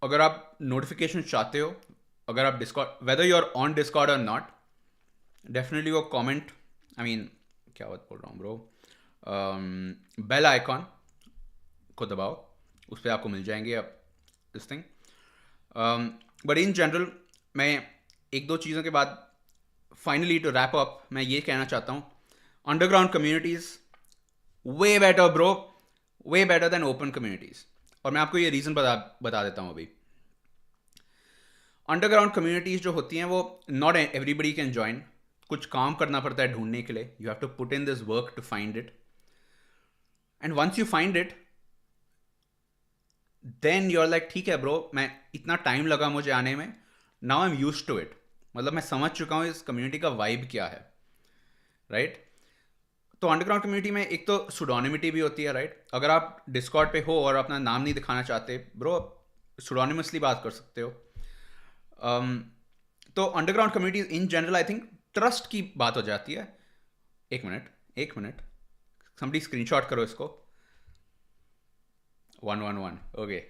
अगर आप नोटिफिकेशन चाहते हो, अगर आप Discord, whether you are on Discord और नॉट, डेफिनेटली वो कमेंट, आई मीन क्या बात बोल रहा हूँ ब्रो, बेल आइकॉन को दबाओ, उस पर आपको मिल जाएंगे अब this thing. But in general मैं एक दो चीज़ों के बाद फाइनली टू रैप अप मैं ये कहना चाहता हूँ, underground communities way better bro, way better than open communities. और मैं आपको ये रीज़न बता देता हूँ अभी। अंडरग्राउंड कम्युनिटीज़ जो होती हैं वो नॉट एवरीबडी कैन ज्वाइन, कुछ काम करना पड़ता है ढूंढने के लिए, you have to put in this work to find it, and once you find it then you are like ठीक है ब्रो, मैं इतना टाइम लगा मुझे आने में, now I am use to it, मतलब मैं समझ चुका हूँ इस कम्युनिटी का वाइब क्या है, राइट। तो अंडरग्राउंड कम्युनिटी में एक तो सुडोनिमिटी भी होती है, राइट। अगर आप डिस्कॉर्ड पे हो और अपना नाम नहीं दिखाना चाहते ब्रो, सुडोनिमसली बात कर सकते हो। तो underground communities in general I think trust की बात हो जाती है। एक मिनट समबडी स्क्रीनशॉट करो इसको, 111 ओके।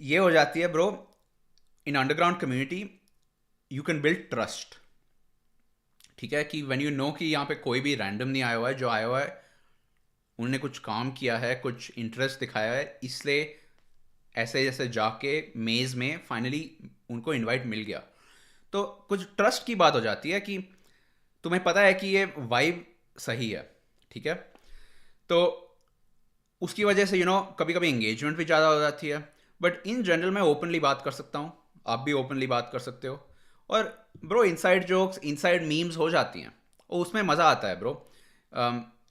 ये हो जाती है bro, in underground community you can build trust, ठीक है, कि व्हेन यू नो कि यहाँ पे कोई भी रैंडम नहीं आया हुआ है, जो आया हुआ है उन्होंने कुछ काम किया है, कुछ इंटरेस्ट दिखाया है, इसलिए ऐसे जैसे जाके मेज़ में फाइनली उनको इनवाइट मिल गया। तो कुछ ट्रस्ट की बात हो जाती है कि तुम्हें पता है कि ये वाइब सही है, ठीक है। तो उसकी वजह से कभी कभी एंगेजमेंट भी ज़्यादा हो जाती है। बट इन जनरल मैं ओपनली बात कर सकता हूँ, आप भी ओपनली बात कर सकते हो, और bro inside jokes, inside memes हो जाती हैं, और उसमें मज़ा आता है ब्रो।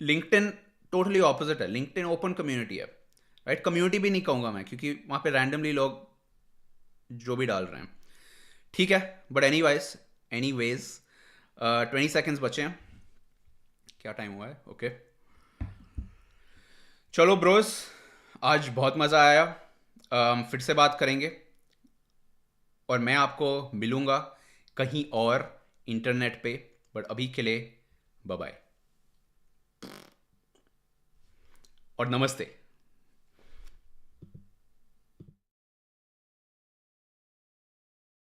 लिंक्डइन टोटली ऑपोजिट है, लिंक्डइन ओपन कम्युनिटी है, राइट। कम्युनिटी भी नहीं कहूँगा मैं, क्योंकि वहाँ पे रैंडमली लोग जो भी डाल रहे हैं, ठीक है। बट एनी वेज 20 सेकेंड्स बचे हैं, क्या टाइम हुआ है, ओके। चलो ब्रोस, आज बहुत मज़ा आया, फिर से बात करेंगे, और मैं आपको मिलूँगा कहीं और इंटरनेट पे। बट अभी के लिए बाय बाय और नमस्ते।